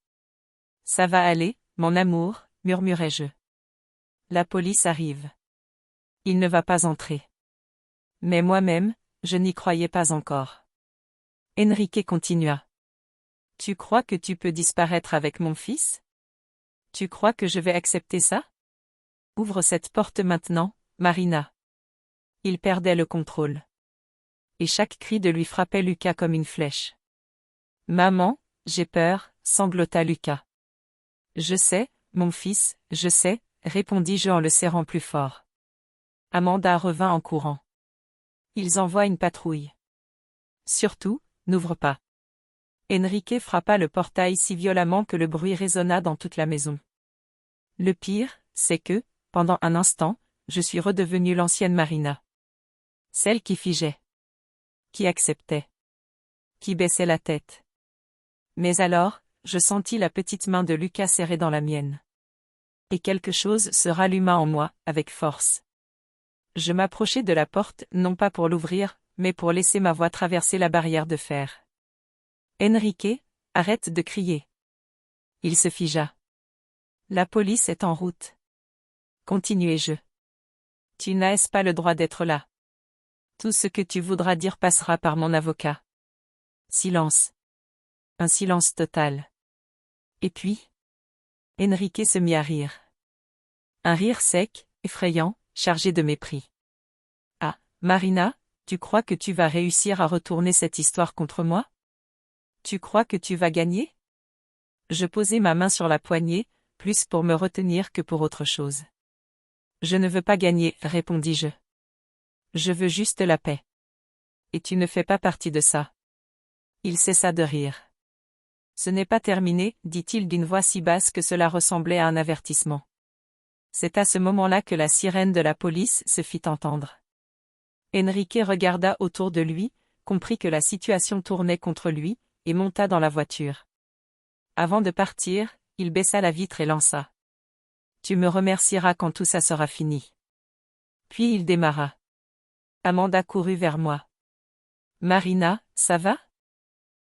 A: Ça va aller, mon amour, murmurai-je. La police arrive. Il ne va pas entrer. Mais moi-même, je n'y croyais pas encore. Enrique continua. Tu crois que tu peux disparaître avec mon fils? Tu crois que je vais accepter ça? Ouvre cette porte maintenant, Marina. Il perdait le contrôle. Et chaque cri de lui frappait Lucas comme une flèche. Maman, j'ai peur, sanglota Lucas. Je sais, mon fils, je sais, répondis-je en le serrant plus fort. Amanda revint en courant. Ils envoient une patrouille. Surtout, n'ouvre pas. Enrique frappa le portail si violemment que le bruit résonna dans toute la maison. Le pire, c'est que, pendant un instant, je suis redevenue l'ancienne Marina. Celle qui figeait. Qui acceptait. Qui baissait la tête. Mais alors, je sentis la petite main de Lucas serrée dans la mienne. Et quelque chose se ralluma en moi, avec force. Je m'approchai de la porte, non pas pour l'ouvrir, mais pour laisser ma voix traverser la barrière de fer. Enrique, arrête de crier. Il se figea. La police est en route. Continuai-je. Tu n'as pas le droit d'être là. Tout ce que tu voudras dire passera par mon avocat. Silence. Un silence total. Et puis? Enrique se mit à rire. Un rire sec, effrayant, chargé de mépris. Ah, Marina, tu crois que tu vas réussir à retourner cette histoire contre moi? Tu crois que tu vas gagner? Je posai ma main sur la poignée, plus pour me retenir que pour autre chose. Je ne veux pas gagner, répondis-je. Je veux juste la paix. Et tu ne fais pas partie de ça. Il cessa de rire. Ce n'est pas terminé, dit-il d'une voix si basse que cela ressemblait à un avertissement. C'est à ce moment-là que la sirène de la police se fit entendre. Enrique regarda autour de lui, comprit que la situation tournait contre lui, et monta dans la voiture. Avant de partir, il baissa la vitre et lança. Tu me remercieras quand tout ça sera fini. Puis il démarra. Amanda courut vers moi. Marina, ça va?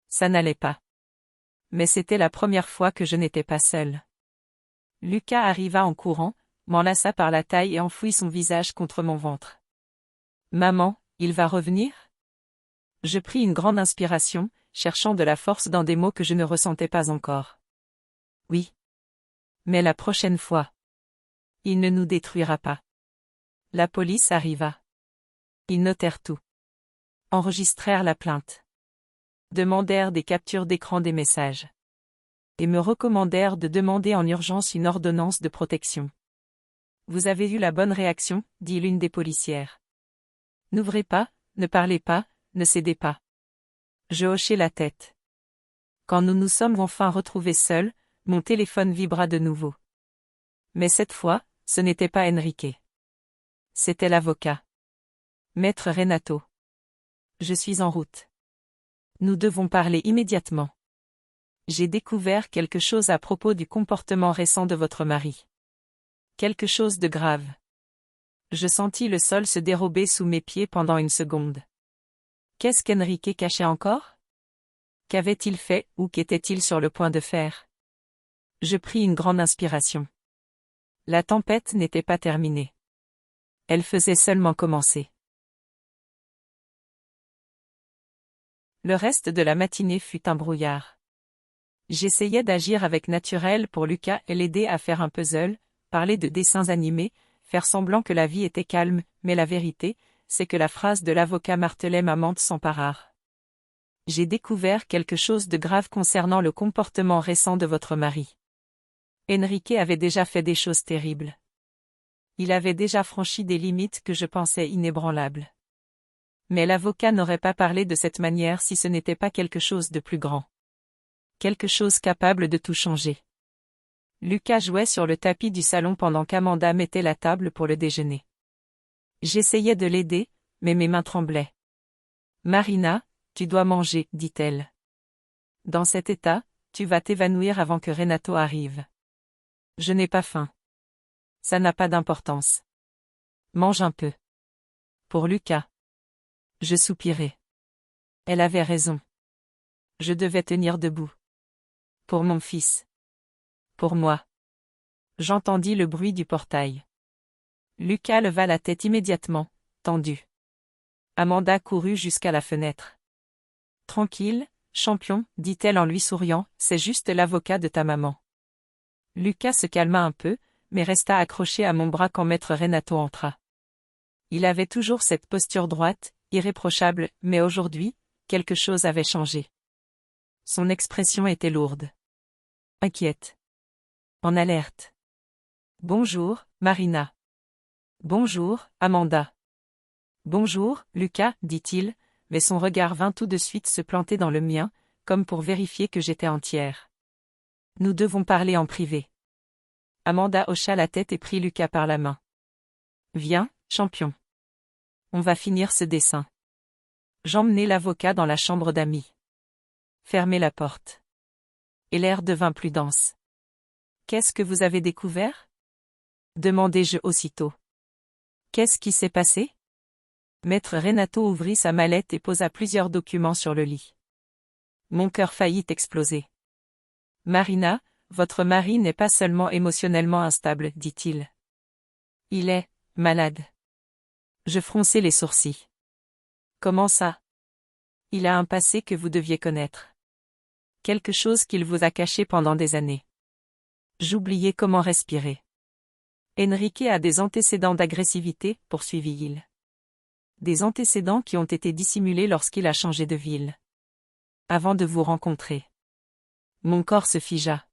A: Ça n'allait pas. Mais c'était la première fois que je n'étais pas seule. Lucas arriva en courant, m'enlaça par la taille et enfouit son visage contre mon ventre. Maman, il va revenir? Je pris une grande inspiration, cherchant de la force dans des mots que je ne ressentais pas encore. Oui. Mais la prochaine fois. Il ne nous détruira pas. La police arriva. Ils notèrent tout. Enregistrèrent la plainte. Demandèrent des captures d'écran des messages. Et me recommandèrent de demander en urgence une ordonnance de protection. Vous avez eu la bonne réaction, dit l'une des policières. N'ouvrez pas, ne parlez pas, ne cédez pas. Je hochai la tête. Quand nous nous sommes enfin retrouvés seuls, mon téléphone vibra de nouveau. Mais cette fois, ce n'était pas Enrique. C'était l'avocat. Maître Renato. Je suis en route. Nous devons parler immédiatement. J'ai découvert quelque chose à propos du comportement récent de votre mari. Quelque chose de grave. Je sentis le sol se dérober sous mes pieds pendant une seconde. Qu'est-ce qu'Enrique cachait encore? Qu'avait-il fait ou qu'était-il sur le point de faire? Je pris une grande inspiration. La tempête n'était pas terminée. Elle faisait seulement commencer. Le reste de la matinée fut un brouillard. J'essayais d'agir avec naturel pour Lucas et l'aider à faire un puzzle, parler de dessins animés, faire semblant que la vie était calme, mais la vérité, c'est que la phrase de l'avocat martelait ma mente sans part. J'ai découvert quelque chose de grave concernant le comportement récent de votre mari. Enrique avait déjà fait des choses terribles. Il avait déjà franchi des limites que je pensais inébranlables. Mais l'avocat n'aurait pas parlé de cette manière si ce n'était pas quelque chose de plus grand. Quelque chose capable de tout changer. Lucas jouait sur le tapis du salon pendant qu'Amanda mettait la table pour le déjeuner. J'essayais de l'aider, mais mes mains tremblaient. « Marina, tu dois manger, dit-elle. Dans cet état, tu vas t'évanouir avant que Renato arrive. Je n'ai pas faim. Ça n'a pas d'importance. Mange un peu. Pour Lucas. Je soupirai. Elle avait raison. Je devais tenir debout. Pour mon fils. Pour moi. J'entendis le bruit du portail. Lucas leva la tête immédiatement, tendu. Amanda courut jusqu'à la fenêtre. Tranquille, champion, dit-elle en lui souriant, c'est juste l'avocat de ta maman. Lucas se calma un peu, mais resta accroché à mon bras quand maître Renato entra. Il avait toujours cette posture droite, irréprochable, mais aujourd'hui, quelque chose avait changé. Son expression était lourde. Inquiète. En alerte. Bonjour, Marina. Bonjour, Amanda. Bonjour, Lucas, dit-il, mais son regard vint tout de suite se planter dans le mien, comme pour vérifier que j'étais entière. Nous devons parler en privé. Amanda hocha la tête et prit Lucas par la main. Viens, champion. On va finir ce dessin. J'emmenai l'avocat dans la chambre d'amis. Fermez la porte. Et l'air devint plus dense. Qu'est-ce que vous avez découvert? Demandai-je aussitôt. Qu'est-ce qui s'est passé? Maître Renato ouvrit sa mallette et posa plusieurs documents sur le lit. Mon cœur faillit exploser. Marina, votre mari n'est pas seulement émotionnellement instable, dit-il. Il est malade. Je fronçai les sourcils. Comment ça? Il a un passé que vous deviez connaître. Quelque chose qu'il vous a caché pendant des années. J'oubliais comment respirer. Enrique a des antécédents d'agressivité, poursuivit-il. Des antécédents qui ont été dissimulés lorsqu'il a changé de ville. Avant de vous rencontrer. Mon corps se figea.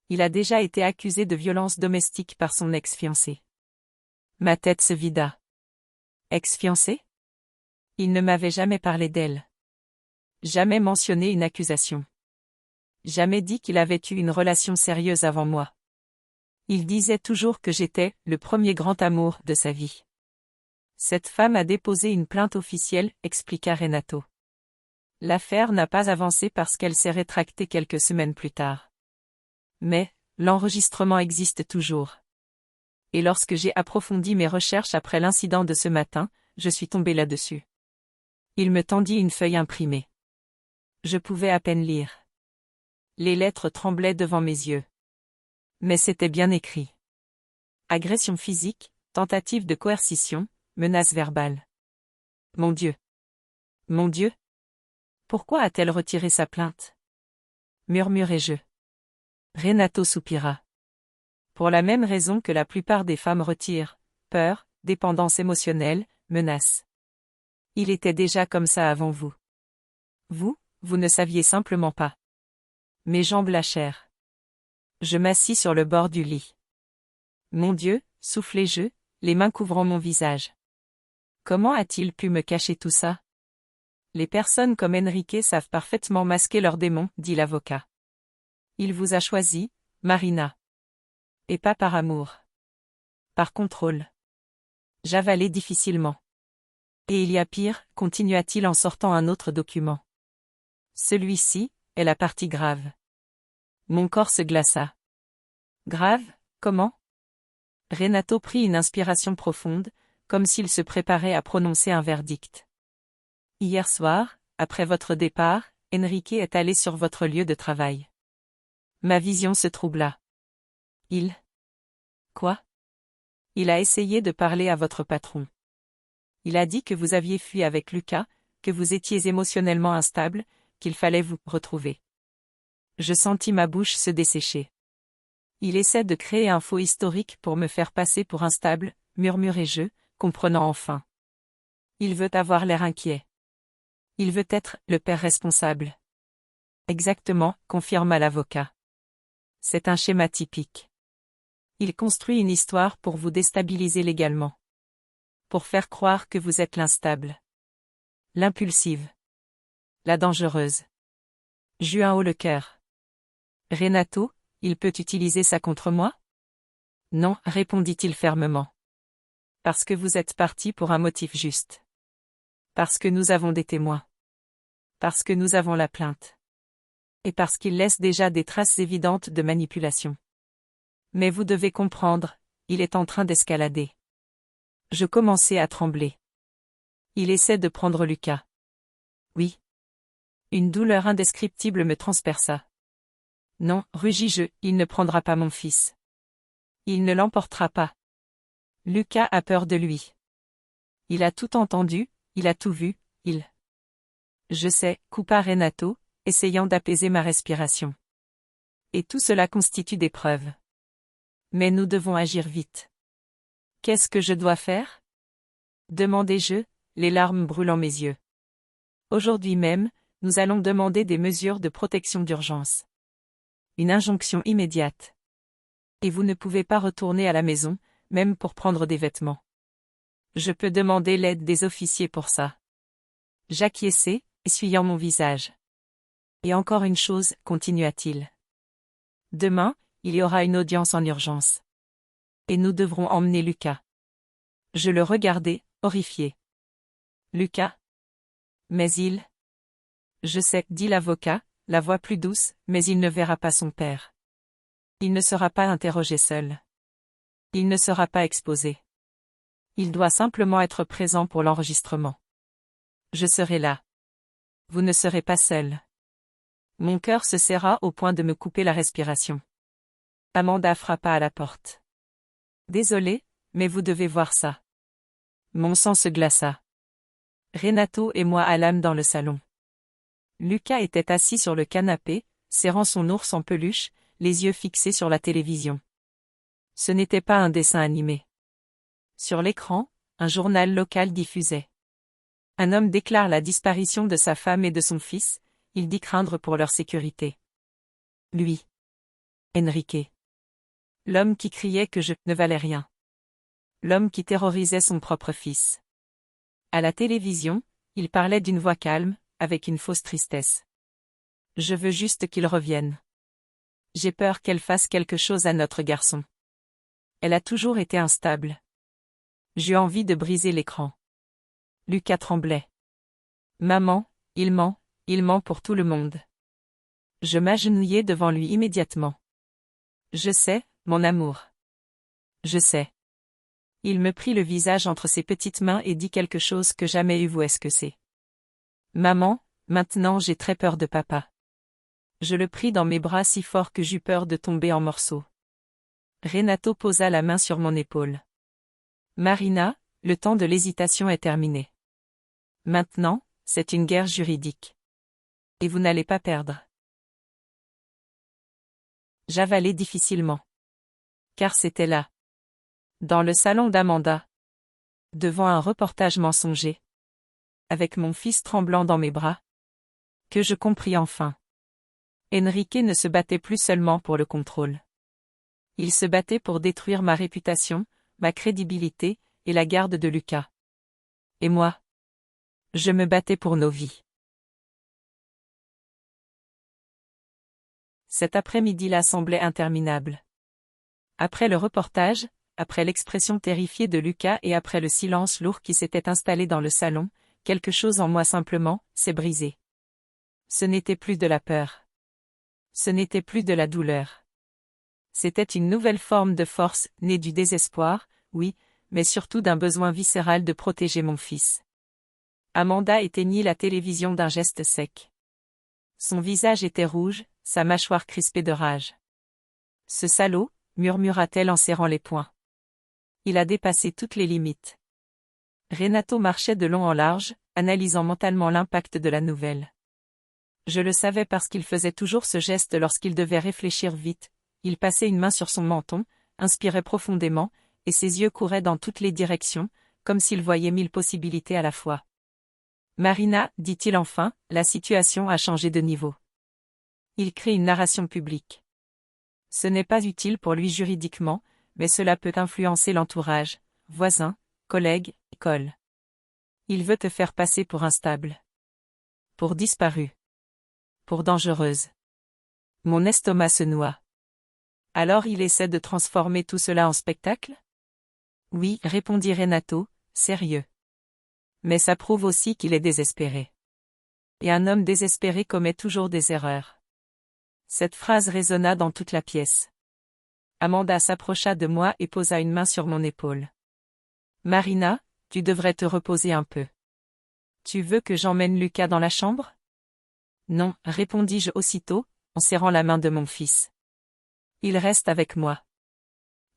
A: Il a déjà été accusé de violence domestique par son ex-fiancé. Ma tête se vida. Ex-fiancé? Il ne m'avait jamais parlé d'elle. Jamais mentionné une accusation. Jamais dit qu'il avait eu une relation sérieuse avant moi. Il disait toujours que j'étais le premier grand amour de sa vie. Cette femme a déposé une plainte officielle, expliqua Renato. L'affaire n'a pas avancé parce qu'elle s'est rétractée quelques semaines plus tard. Mais, l'enregistrement existe toujours. Et lorsque j'ai approfondi mes recherches après l'incident de ce matin, je suis tombé là-dessus. Il me tendit une feuille imprimée. Je pouvais à peine lire. Les lettres tremblaient devant mes yeux. Mais c'était bien écrit. Agression physique, tentative de coercition, menace verbale. Mon Dieu. Mon Dieu, Pourquoi a-t-elle retiré sa plainte? Murmurai-je. Renato soupira. Pour la même raison que la plupart des femmes retirent: peur, dépendance émotionnelle, menace. Il était déjà comme ça avant vous. Vous ne saviez simplement pas. Mes jambes lâchèrent. Je m'assis sur le bord du lit. Mon Dieu, soufflai-je, les mains couvrant mon visage. Comment a-t-il pu me cacher tout ça? Les personnes comme Enrique savent parfaitement masquer leurs démons, dit l'avocat. Il vous a choisi, Marina. Et pas par amour. Par contrôle. J'avalai difficilement. Et il y a pire, continua-t-il en sortant un autre document. Celui-ci est la partie grave. Mon corps se glaça. Grave, comment? Renato prit une inspiration profonde, comme s'il se préparait à prononcer un verdict. Hier soir, après votre départ, Enrique est allé sur votre lieu de travail. Ma vision se troubla. Il... Quoi? Il a essayé de parler à votre patron. Il a dit que vous aviez fui avec Lucas, que vous étiez émotionnellement instable, qu'il fallait vous retrouver. Je sentis ma bouche se dessécher. Il essaie de créer un faux historique pour me faire passer pour instable, murmurai-je, comprenant enfin. Il veut avoir l'air inquiet. Il veut être le père responsable. Exactement, confirma l'avocat. C'est un schéma typique. Il construit une histoire pour vous déstabiliser légalement. Pour faire croire que vous êtes l'instable. L'impulsive. La dangereuse. J'eus un haut le cœur. Renato, il peut utiliser ça contre moi? Non, répondit-il fermement. Parce que vous êtes parti pour un motif juste. Parce que nous avons des témoins. Parce que nous avons la plainte. Et parce qu'il laisse déjà des traces évidentes de manipulation. Mais vous devez comprendre, il est en train d'escalader. Je commençai à trembler. Il essaie de prendre Lucas. Oui. Une douleur indescriptible me transperça. Non, rugis-je, il ne prendra pas mon fils. Il ne l'emportera pas. Lucas a peur de lui. Il a tout entendu, il a tout vu, il... Je sais, coupa Renato, essayant d'apaiser ma respiration. Et tout cela constitue des preuves. Mais nous devons agir vite. Qu'est-ce que je dois faire? Demandai-je, les larmes brûlant mes yeux. Aujourd'hui même, nous allons demander des mesures de protection d'urgence. Une injonction immédiate. Et vous ne pouvez pas retourner à la maison, même pour prendre des vêtements. Je peux demander l'aide des officiers pour ça. J'acquiesçai, essuyant mon visage. Et encore une chose, continua-t-il. Demain, il y aura une audience en urgence. Et nous devrons emmener Lucas. Je le regardai, horrifié. Lucas? Mais il... Je sais, dit l'avocat, la voix plus douce, mais il ne verra pas son père. Il ne sera pas interrogé seul. Il ne sera pas exposé. Il doit simplement être présent pour l'enregistrement. Je serai là. Vous ne serez pas seul. Mon cœur se serra au point de me couper la respiration. Amanda frappa à la porte. Désolé, mais vous devez voir ça. Mon sang se glaça. Renato et moi allâmes dans le salon. Lucas était assis sur le canapé, serrant son ours en peluche, les yeux fixés sur la télévision. Ce n'était pas un dessin animé. Sur l'écran, un journal local diffusait. Un homme déclare la disparition de sa femme et de son fils, il dit craindre pour leur sécurité. Lui. Enrique. L'homme qui criait que je ne valais rien. L'homme qui terrorisait son propre fils. À la télévision, il parlait d'une voix calme, avec une fausse tristesse. Je veux juste qu'il revienne. J'ai peur qu'elle fasse quelque chose à notre garçon. Elle a toujours été instable. J'eus envie de briser l'écran. Lucas tremblait. Maman, il ment pour tout le monde. Je m'agenouillai devant lui immédiatement. Je sais, mon amour. Je sais. Il me prit le visage entre ses petites mains et dit quelque chose que jamais eu vu. Est-ce que c'est? Maman, maintenant j'ai très peur de papa. Je le pris dans mes bras si fort que j'eus peur de tomber en morceaux. Renato posa la main sur mon épaule. Marina, le temps de l'hésitation est terminé. Maintenant, c'est une guerre juridique. Et vous n'allez pas perdre. J'avalai difficilement. Car c'était là. Dans le salon d'Amanda. Devant un reportage mensonger. Avec mon fils tremblant dans mes bras. Que je compris enfin. Enrique ne se battait plus seulement pour le contrôle. Il se battait pour détruire ma réputation, ma crédibilité, et la garde de Lucas. Et moi? Je me battais pour nos vies. Cet après-midi-là semblait interminable. Après le reportage, après l'expression terrifiée de Lucas et après le silence lourd qui s'était installé dans le salon, quelque chose en moi simplement s'est brisé. Ce n'était plus de la peur. Ce n'était plus de la douleur. C'était une nouvelle forme de force, née du désespoir, oui, mais surtout d'un besoin viscéral de protéger mon fils. Amanda éteignit la télévision d'un geste sec. Son visage était rouge, sa mâchoire crispée de rage. Ce salaud, murmura-t-elle en serrant les poings. Il a dépassé toutes les limites. Renato marchait de long en large, analysant mentalement l'impact de la nouvelle. Je le savais parce qu'il faisait toujours ce geste lorsqu'il devait réfléchir vite. Il passait une main sur son menton, inspirait profondément, et ses yeux couraient dans toutes les directions, comme s'il voyait 1000 possibilités à la fois. Marina, dit-il enfin, la situation a changé de niveau. Il crée une narration publique. Ce n'est pas utile pour lui juridiquement, mais cela peut influencer l'entourage, voisins, collègues, école. Il veut te faire passer pour instable. Pour disparu. Pour dangereuse. Mon estomac se noie. Alors il essaie de transformer tout cela en spectacle? Oui, répondit Renato, sérieux. Mais ça prouve aussi qu'il est désespéré. Et un homme désespéré commet toujours des erreurs. Cette phrase résonna dans toute la pièce. Amanda s'approcha de moi et posa une main sur mon épaule. Marina, tu devrais te reposer un peu. Tu veux que j'emmène Lucas dans la chambre? Non, répondis-je aussitôt, en serrant la main de mon fils. Il reste avec moi.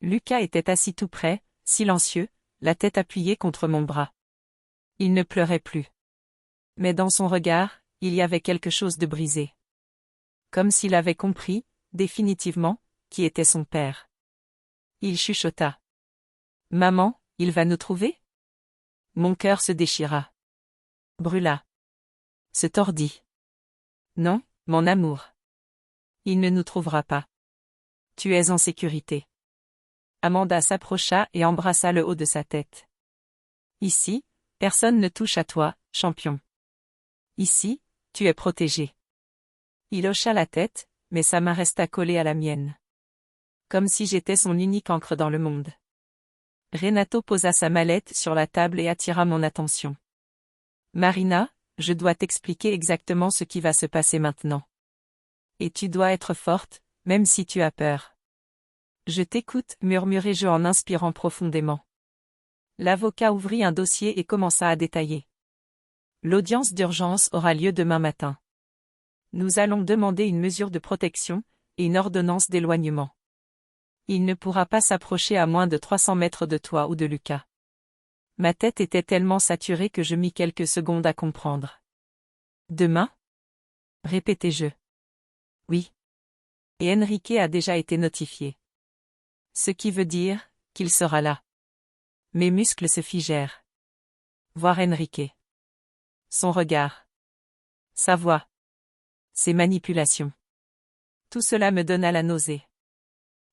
A: Lucas était assis tout près, silencieux, la tête appuyée contre mon bras. Il ne pleurait plus. Mais dans son regard, il y avait quelque chose de brisé. Comme s'il avait compris, définitivement, qui était son père. Il chuchota. Maman, il va nous trouver? Mon cœur se déchira. Brûla. Se tordit. Non, mon amour. Il ne nous trouvera pas. Tu es en sécurité. Amanda s'approcha et embrassa le haut de sa tête. Ici, personne ne touche à toi, champion. Ici, tu es protégé. Il hocha la tête, mais sa main resta collée à la mienne. Comme si j'étais son unique ancre dans le monde. Renato posa sa mallette sur la table et attira mon attention. Marina, je dois t'expliquer exactement ce qui va se passer maintenant. Et tu dois être forte, même si tu as peur. Je t'écoute, murmurai-je en inspirant profondément. L'avocat ouvrit un dossier et commença à détailler. L'audience d'urgence aura lieu demain matin. Nous allons demander une mesure de protection et une ordonnance d'éloignement. Il ne pourra pas s'approcher à moins de 300 mètres de toi ou de Lucas. Ma tête était tellement saturée que je mis quelques secondes à comprendre. Demain? Répétai-je. Oui. Et Enrique a déjà été notifié. Ce qui veut dire qu'il sera là. Mes muscles se figèrent. Voir Enrique. Son regard. Sa voix. Ses manipulations. Tout cela me donna la nausée.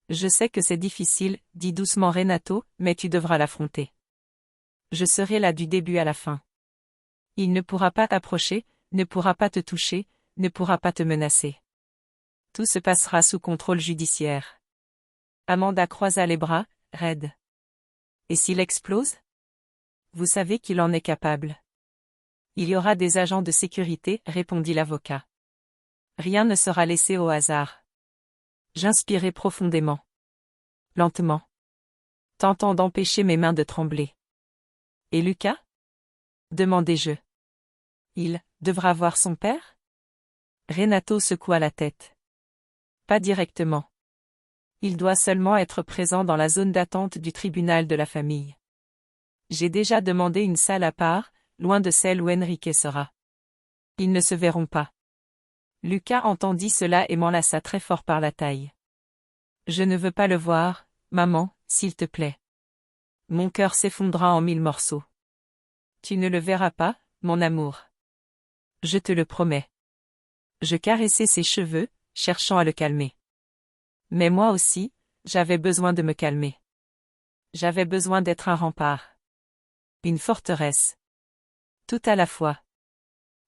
A: Je sais que c'est difficile, dit doucement Renato, mais tu devras l'affronter. Je serai là du début à la fin. Il ne pourra pas t'approcher, ne pourra pas te toucher, ne pourra pas te menacer. Tout se passera sous contrôle judiciaire. Amanda croisa les bras, raide. Et s'il explose? Vous savez qu'il en est capable. Il y aura des agents de sécurité, répondit l'avocat. Rien ne sera laissé au hasard. J'inspirai profondément. Lentement. Tentant d'empêcher mes mains de trembler. Et Lucas? Demandai-je. Il devra voir son père? Renato secoua la tête. Pas directement. Il doit seulement être présent dans la zone d'attente du tribunal de la famille. J'ai déjà demandé une salle à part, loin de celle où Enrique sera. Ils ne se verront pas. Lucas entendit cela et m'enlaça très fort par la taille. Je ne veux pas le voir, maman, s'il te plaît. Mon cœur s'effondra en 1000 morceaux. Tu ne le verras pas, mon amour. Je te le promets. Je caressai ses cheveux, cherchant à le calmer. Mais moi aussi, j'avais besoin de me calmer. J'avais besoin d'être un rempart. Une forteresse. Tout à la fois.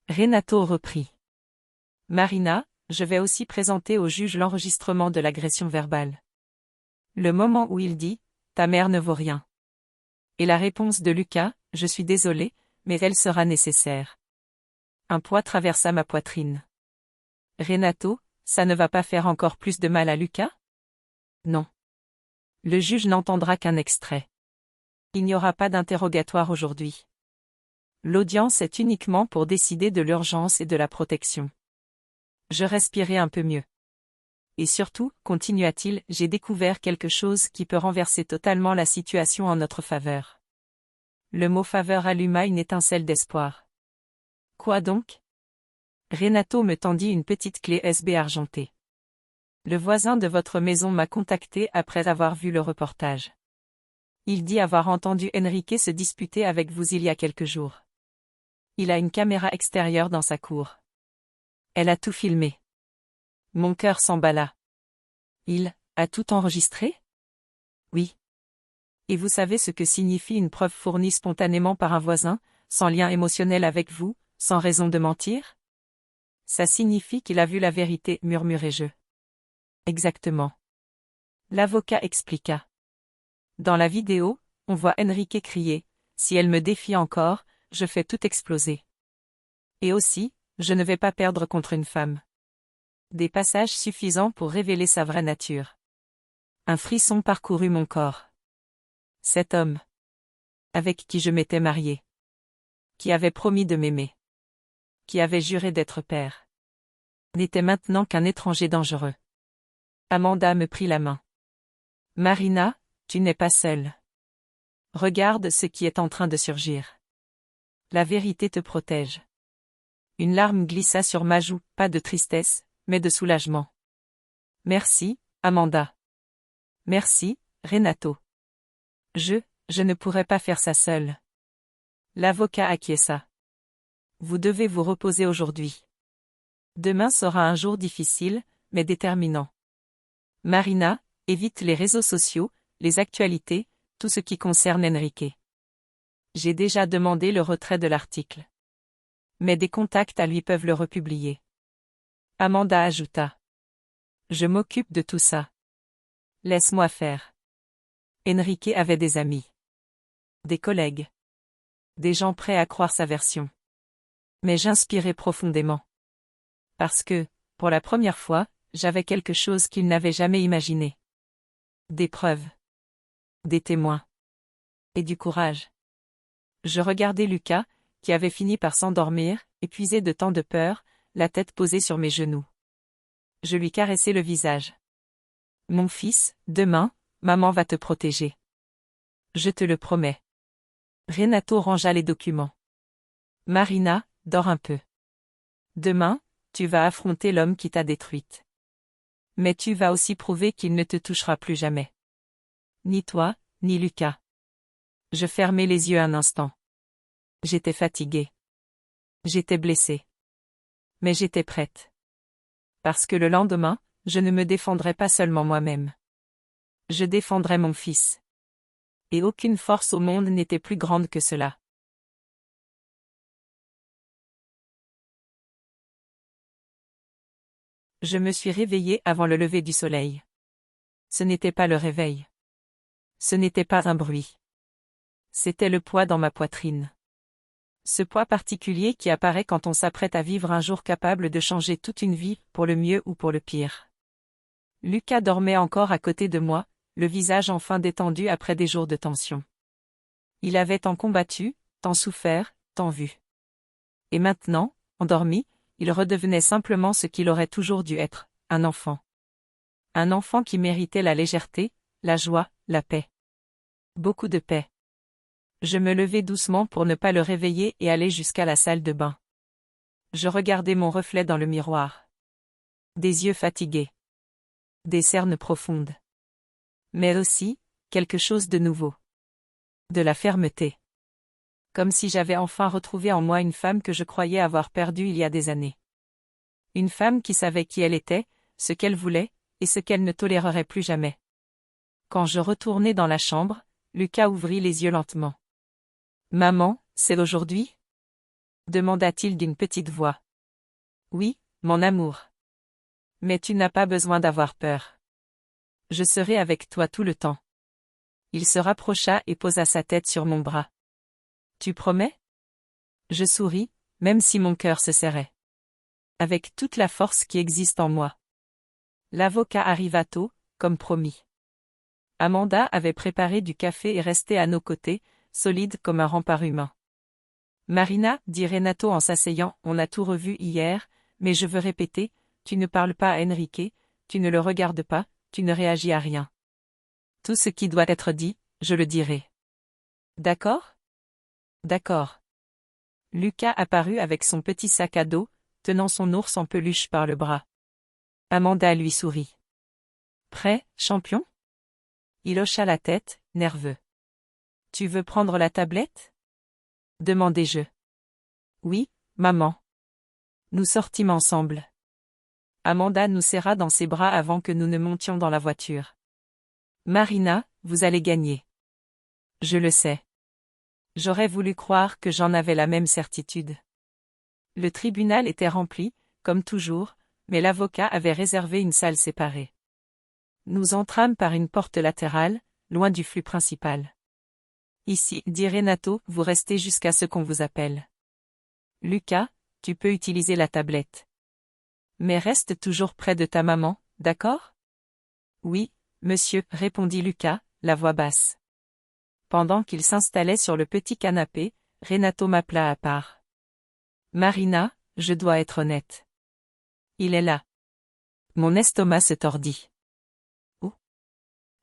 A: Renato reprit. Marina, je vais aussi présenter au juge l'enregistrement de l'agression verbale. Le moment où il dit « Ta mère ne vaut rien ». Et la réponse de Lucas « Je suis désolé, mais elle sera nécessaire ». Un poids traversa ma poitrine. Renato, ça ne va pas faire encore plus de mal à Lucas? Non. Le juge n'entendra qu'un extrait. Il n'y aura pas d'interrogatoire aujourd'hui. L'audience est uniquement pour décider de l'urgence et de la protection. Je respirai un peu mieux. Et surtout, continua-t-il, j'ai découvert quelque chose qui peut renverser totalement la situation en notre faveur. Le mot faveur alluma une étincelle d'espoir. Quoi donc? Renato me tendit une petite clé USB argentée. Le voisin de votre maison m'a contacté après avoir vu le reportage. Il dit avoir entendu Enrique se disputer avec vous il y a quelques jours. Il a une caméra extérieure dans sa cour. Elle a tout filmé. Mon cœur s'emballa. Il a tout enregistré? Oui. Et vous savez ce que signifie une preuve fournie spontanément par un voisin, sans lien émotionnel avec vous, sans raison de mentir? Ça signifie qu'il a vu la vérité, murmurai-je. Exactement. L'avocat expliqua. Dans la vidéo, on voit Enrique crier « Si elle me défie encore, je fais tout exploser. » Et aussi, je ne vais pas perdre contre une femme. Des passages suffisants pour révéler sa vraie nature. Un frisson parcourut mon corps. Cet homme, avec qui je m'étais mariée, qui avait promis de m'aimer, qui avait juré d'être père, n'était maintenant qu'un étranger dangereux. Amanda me prit la main. Marina, tu n'es pas seule. Regarde ce qui est en train de surgir. La vérité te protège. Une larme glissa sur ma joue, pas de tristesse, mais de soulagement. Merci, Amanda. Merci, Renato. Je ne pourrais pas faire ça seul. L'avocat acquiesça. Vous devez vous reposer aujourd'hui. Demain sera un jour difficile, mais déterminant. Marina, évite les réseaux sociaux, les actualités, tout ce qui concerne Enrique. J'ai déjà demandé le retrait de l'article. Mais des contacts à lui peuvent le republier. Amanda ajouta. Je m'occupe de tout ça. Laisse-moi faire. Enrique avait des amis. Des collègues. Des gens prêts à croire sa version. Mais j'inspirais profondément. Parce que, pour la première fois, j'avais quelque chose qu'il n'avait jamais imaginé. Des preuves. Des témoins. Et du courage. Je regardais Lucas, qui avait fini par s'endormir, épuisé de tant de peur, la tête posée sur mes genoux. Je lui caressai le visage. Mon fils, demain, maman va te protéger. Je te le promets. Renato rangea les documents. Marina, dors un peu. Demain, tu vas affronter l'homme qui t'a détruite. Mais tu vas aussi prouver qu'il ne te touchera plus jamais. Ni toi, ni Lucas. Je fermai les yeux un instant. J'étais fatiguée. J'étais blessée. Mais j'étais prête. Parce que le lendemain, je ne me défendrai pas seulement moi-même. Je défendrai mon fils. Et aucune force au monde n'était plus grande que cela. Je me suis réveillée avant le lever du soleil. Ce n'était pas le réveil. Ce n'était pas un bruit. C'était le poids dans ma poitrine. Ce poids particulier qui apparaît quand on s'apprête à vivre un jour capable de changer toute une vie, pour le mieux ou pour le pire. Lucas dormait encore à côté de moi, le visage enfin détendu après des jours de tension. Il avait tant combattu, tant souffert, tant vu. Et maintenant, endormi, il redevenait simplement ce qu'il aurait toujours dû être, un enfant. Un enfant qui méritait la légèreté, la joie, la paix. Beaucoup de paix. Je me levai doucement pour ne pas le réveiller et aller jusqu'à la salle de bain. Je regardai mon reflet dans le miroir. Des yeux fatigués. Des cernes profondes. Mais aussi, quelque chose de nouveau. De la fermeté. Comme si j'avais enfin retrouvé en moi une femme que je croyais avoir perdue il y a des années. Une femme qui savait qui elle était, ce qu'elle voulait, et ce qu'elle ne tolérerait plus jamais. Quand je retournai dans la chambre, Lucas ouvrit les yeux lentement. « Maman, c'est aujourd'hui ?» demanda-t-il d'une petite voix. « Oui, mon amour. Mais tu n'as pas besoin d'avoir peur. Je serai avec toi tout le temps. » Il se rapprocha et posa sa tête sur mon bras. « Tu promets ?» Je souris, même si mon cœur se serrait. Avec toute la force qui existe en moi. L'avocat arriva tôt, comme promis. Amanda avait préparé du café et restait à nos côtés, solide comme un rempart humain. « Marina, dit Renato en s'asseyant, on a tout revu hier, mais je veux répéter, tu ne parles pas à Enrique, tu ne le regardes pas, tu ne réagis à rien. Tout ce qui doit être dit, je le dirai. D'accord ? D'accord. » Lucas apparut avec son petit sac à dos, tenant son ours en peluche par le bras. Amanda lui sourit. « Prêt, champion ? » Il hocha la tête, nerveux. « Tu veux prendre la tablette ? » demandai-je. « Oui, maman. » Nous sortîmes ensemble. Amanda nous serra dans ses bras avant que nous ne montions dans la voiture. « Marina, vous allez gagner. » Je le sais. J'aurais voulu croire que j'en avais la même certitude. Le tribunal était rempli, comme toujours, mais l'avocat avait réservé une salle séparée. Nous entrâmes par une porte latérale, loin du flux principal. « Ici, dit Renato, vous restez jusqu'à ce qu'on vous appelle. Lucas, tu peux utiliser la tablette. Mais reste toujours près de ta maman, d'accord ? » « Oui, monsieur, répondit Lucas, la voix basse. Pendant qu'il s'installait sur le petit canapé, Renato m'appela à part. « Marina, je dois être honnête. Il est là. » Mon estomac se tordit. Où ?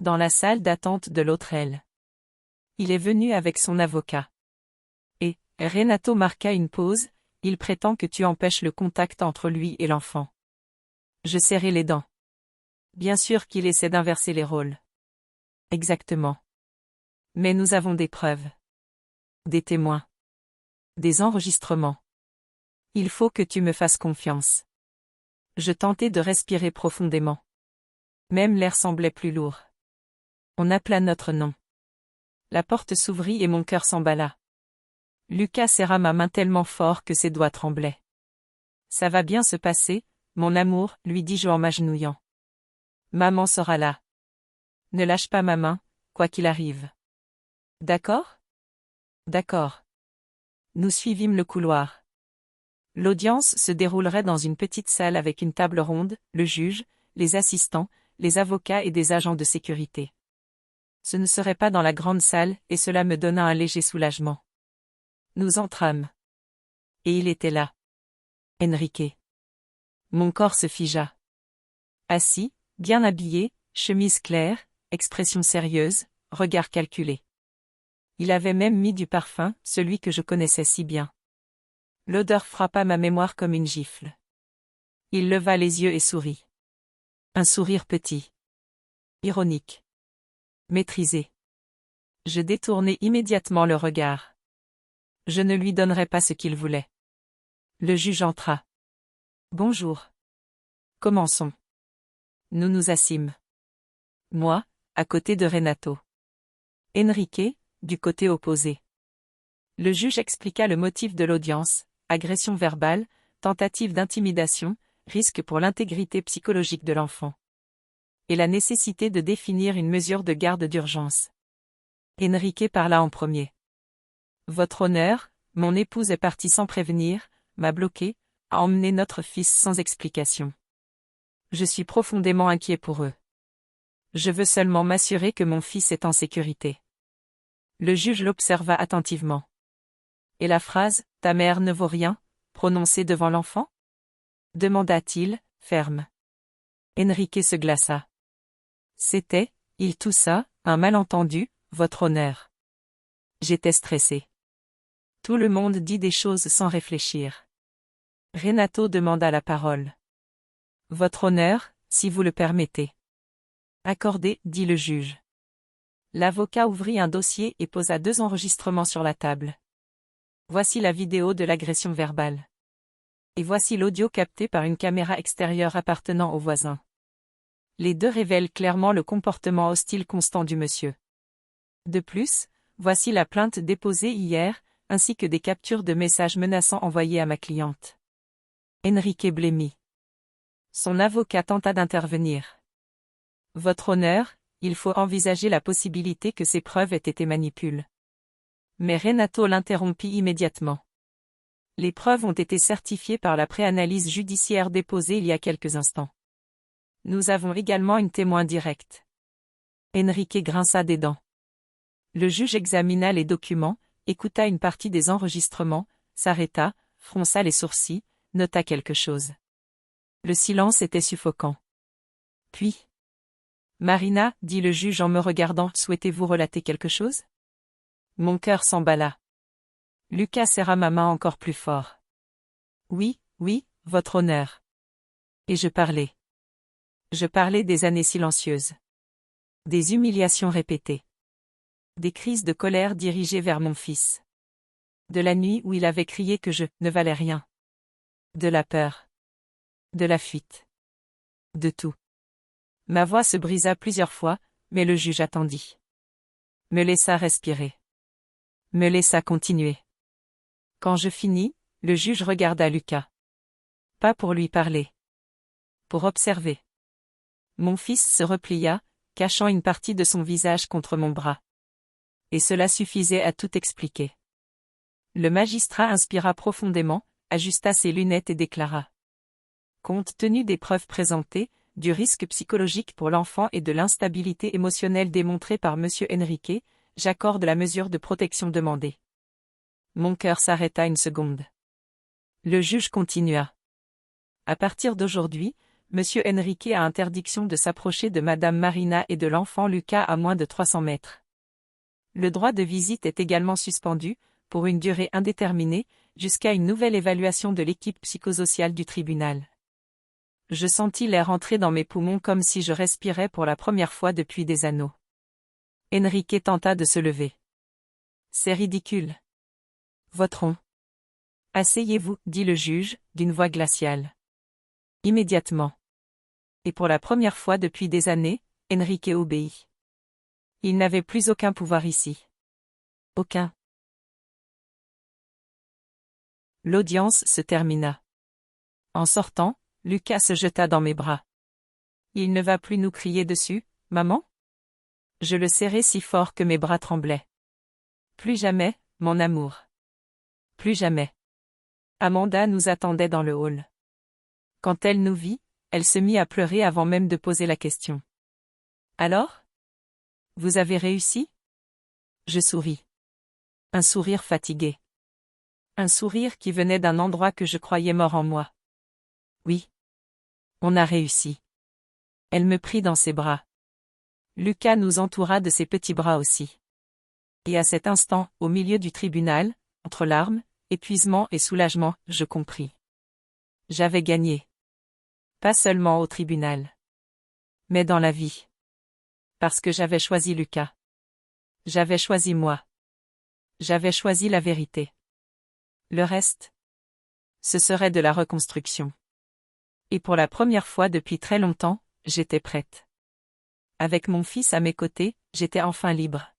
A: Dans la salle d'attente de l'autre aile. Il est venu avec son avocat. Et, Renato marqua une pause, il prétend que tu empêches le contact entre lui et l'enfant. Je serrai les dents. Bien sûr qu'il essaie d'inverser les rôles. Exactement. Mais nous avons des preuves. Des témoins. Des enregistrements. Il faut que tu me fasses confiance. Je tentai de respirer profondément. Même l'air semblait plus lourd. On appela notre nom. La porte s'ouvrit et mon cœur s'emballa. Lucas serra ma main tellement fort que ses doigts tremblaient. « Ça va bien se passer, mon amour, lui dis-je en m'agenouillant. Maman sera là. Ne lâche pas ma main, quoi qu'il arrive. D'accord ? D'accord. » Nous suivîmes le couloir. L'audience se déroulerait dans une petite salle avec une table ronde, le juge, les assistants, les avocats et des agents de sécurité. Ce ne serait pas dans la grande salle, et cela me donna un léger soulagement. Nous entrâmes. Et il était là. Enrique. Mon corps se figea. Assis, bien habillé, chemise claire, expression sérieuse, regard calculé. Il avait même mis du parfum, celui que je connaissais si bien. L'odeur frappa ma mémoire comme une gifle. Il leva les yeux et sourit. Un sourire petit. Ironique. Maîtrisé. Je détournai immédiatement le regard. Je ne lui donnerais pas ce qu'il voulait. Le juge entra. Bonjour. Commençons. Nous nous assîmes. Moi, à côté de Renato. Enrique, du côté opposé. Le juge expliqua le motif de l'audience, agression verbale, tentative d'intimidation, risque pour l'intégrité psychologique de l'enfant. Et la nécessité de définir une mesure de garde d'urgence. Enrique parla en premier. Votre honneur, mon épouse est partie sans prévenir, m'a bloqué, a emmené notre fils sans explication. Je suis profondément inquiet pour eux. Je veux seulement m'assurer que mon fils est en sécurité. Le juge l'observa attentivement. Et la phrase « ta mère ne vaut rien » prononcée devant l'enfant ? Demanda-t-il, ferme. Enrique se glaça. C'était, il toussa, un malentendu, votre honneur. J'étais stressé. Tout le monde dit des choses sans réfléchir. Renato demanda la parole. Votre honneur, si vous le permettez. Accordé, dit le juge. L'avocat ouvrit un dossier et posa 2 enregistrements sur la table. Voici la vidéo de l'agression verbale. Et voici l'audio capté par une caméra extérieure appartenant au voisin. Les 2 révèlent clairement le comportement hostile constant du monsieur. De plus, voici la plainte déposée hier, ainsi que des captures de messages menaçants envoyés à ma cliente. Enrique blêmit. Son avocat tenta d'intervenir. Votre honneur, il faut envisager la possibilité que ces preuves aient été manipulées. Mais Renato l'interrompit immédiatement. Les preuves ont été certifiées par la préanalyse judiciaire déposée il y a quelques instants. Nous avons également une témoin directe. Enrique grinça des dents. Le juge examina les documents, écouta une partie des enregistrements, s'arrêta, fronça les sourcils, nota quelque chose. Le silence était suffocant. Puis, Marina, dit le juge en me regardant, souhaitez-vous relater quelque chose? Mon cœur s'emballa. Lucas serra ma main encore plus fort. Oui, oui, votre honneur. Et je parlais. Je parlais des années silencieuses. Des humiliations répétées. Des crises de colère dirigées vers mon fils. De la nuit où il avait crié que je ne valais rien. De la peur. De la fuite. De tout. Ma voix se brisa plusieurs fois, mais le juge attendit. Me laissa respirer. Me laissa continuer. Quand je finis, le juge regarda Lucas. Pas pour lui parler. Pour observer. Mon fils se replia, cachant une partie de son visage contre mon bras. Et cela suffisait à tout expliquer. Le magistrat inspira profondément, ajusta ses lunettes et déclara. Compte tenu des preuves présentées, du risque psychologique pour l'enfant et de l'instabilité émotionnelle démontrée par M. Enrique, j'accorde la mesure de protection demandée. Mon cœur s'arrêta une seconde. Le juge continua. À partir d'aujourd'hui, M. Enrique a interdiction de s'approcher de Madame Marina et de l'enfant Lucas à moins de 300 mètres. Le droit de visite est également suspendu, pour une durée indéterminée, jusqu'à une nouvelle évaluation de l'équipe psychosociale du tribunal. Je sentis l'air entrer dans mes poumons comme si je respirais pour la première fois depuis des anneaux. Enrique tenta de se lever. C'est ridicule. Voterons. Asseyez-vous, dit le juge, d'une voix glaciale. Immédiatement. Et pour la première fois depuis des années, Enrique obéit. Il n'avait plus aucun pouvoir ici. Aucun. L'audience se termina. En sortant, Lucas se jeta dans mes bras. Il ne va plus nous crier dessus, maman? Je le serrai si fort que mes bras tremblaient. Plus jamais, mon amour. Plus jamais. Amanda nous attendait dans le hall. Quand elle nous vit, elle se mit à pleurer avant même de poser la question. Alors? Vous avez réussi? Je souris. Un sourire fatigué. Un sourire qui venait d'un endroit que je croyais mort en moi. Oui. On a réussi. Elle me prit dans ses bras. Lucas nous entoura de ses petits bras aussi. Et à cet instant, au milieu du tribunal, entre larmes, épuisement et soulagement, je compris. J'avais gagné. Pas seulement au tribunal. Mais dans la vie. Parce que j'avais choisi Lucas. J'avais choisi moi. J'avais choisi la vérité. Le reste, ce serait de la reconstruction. Et pour la première fois depuis très longtemps, j'étais prête. Avec mon fils à mes côtés, j'étais enfin libre.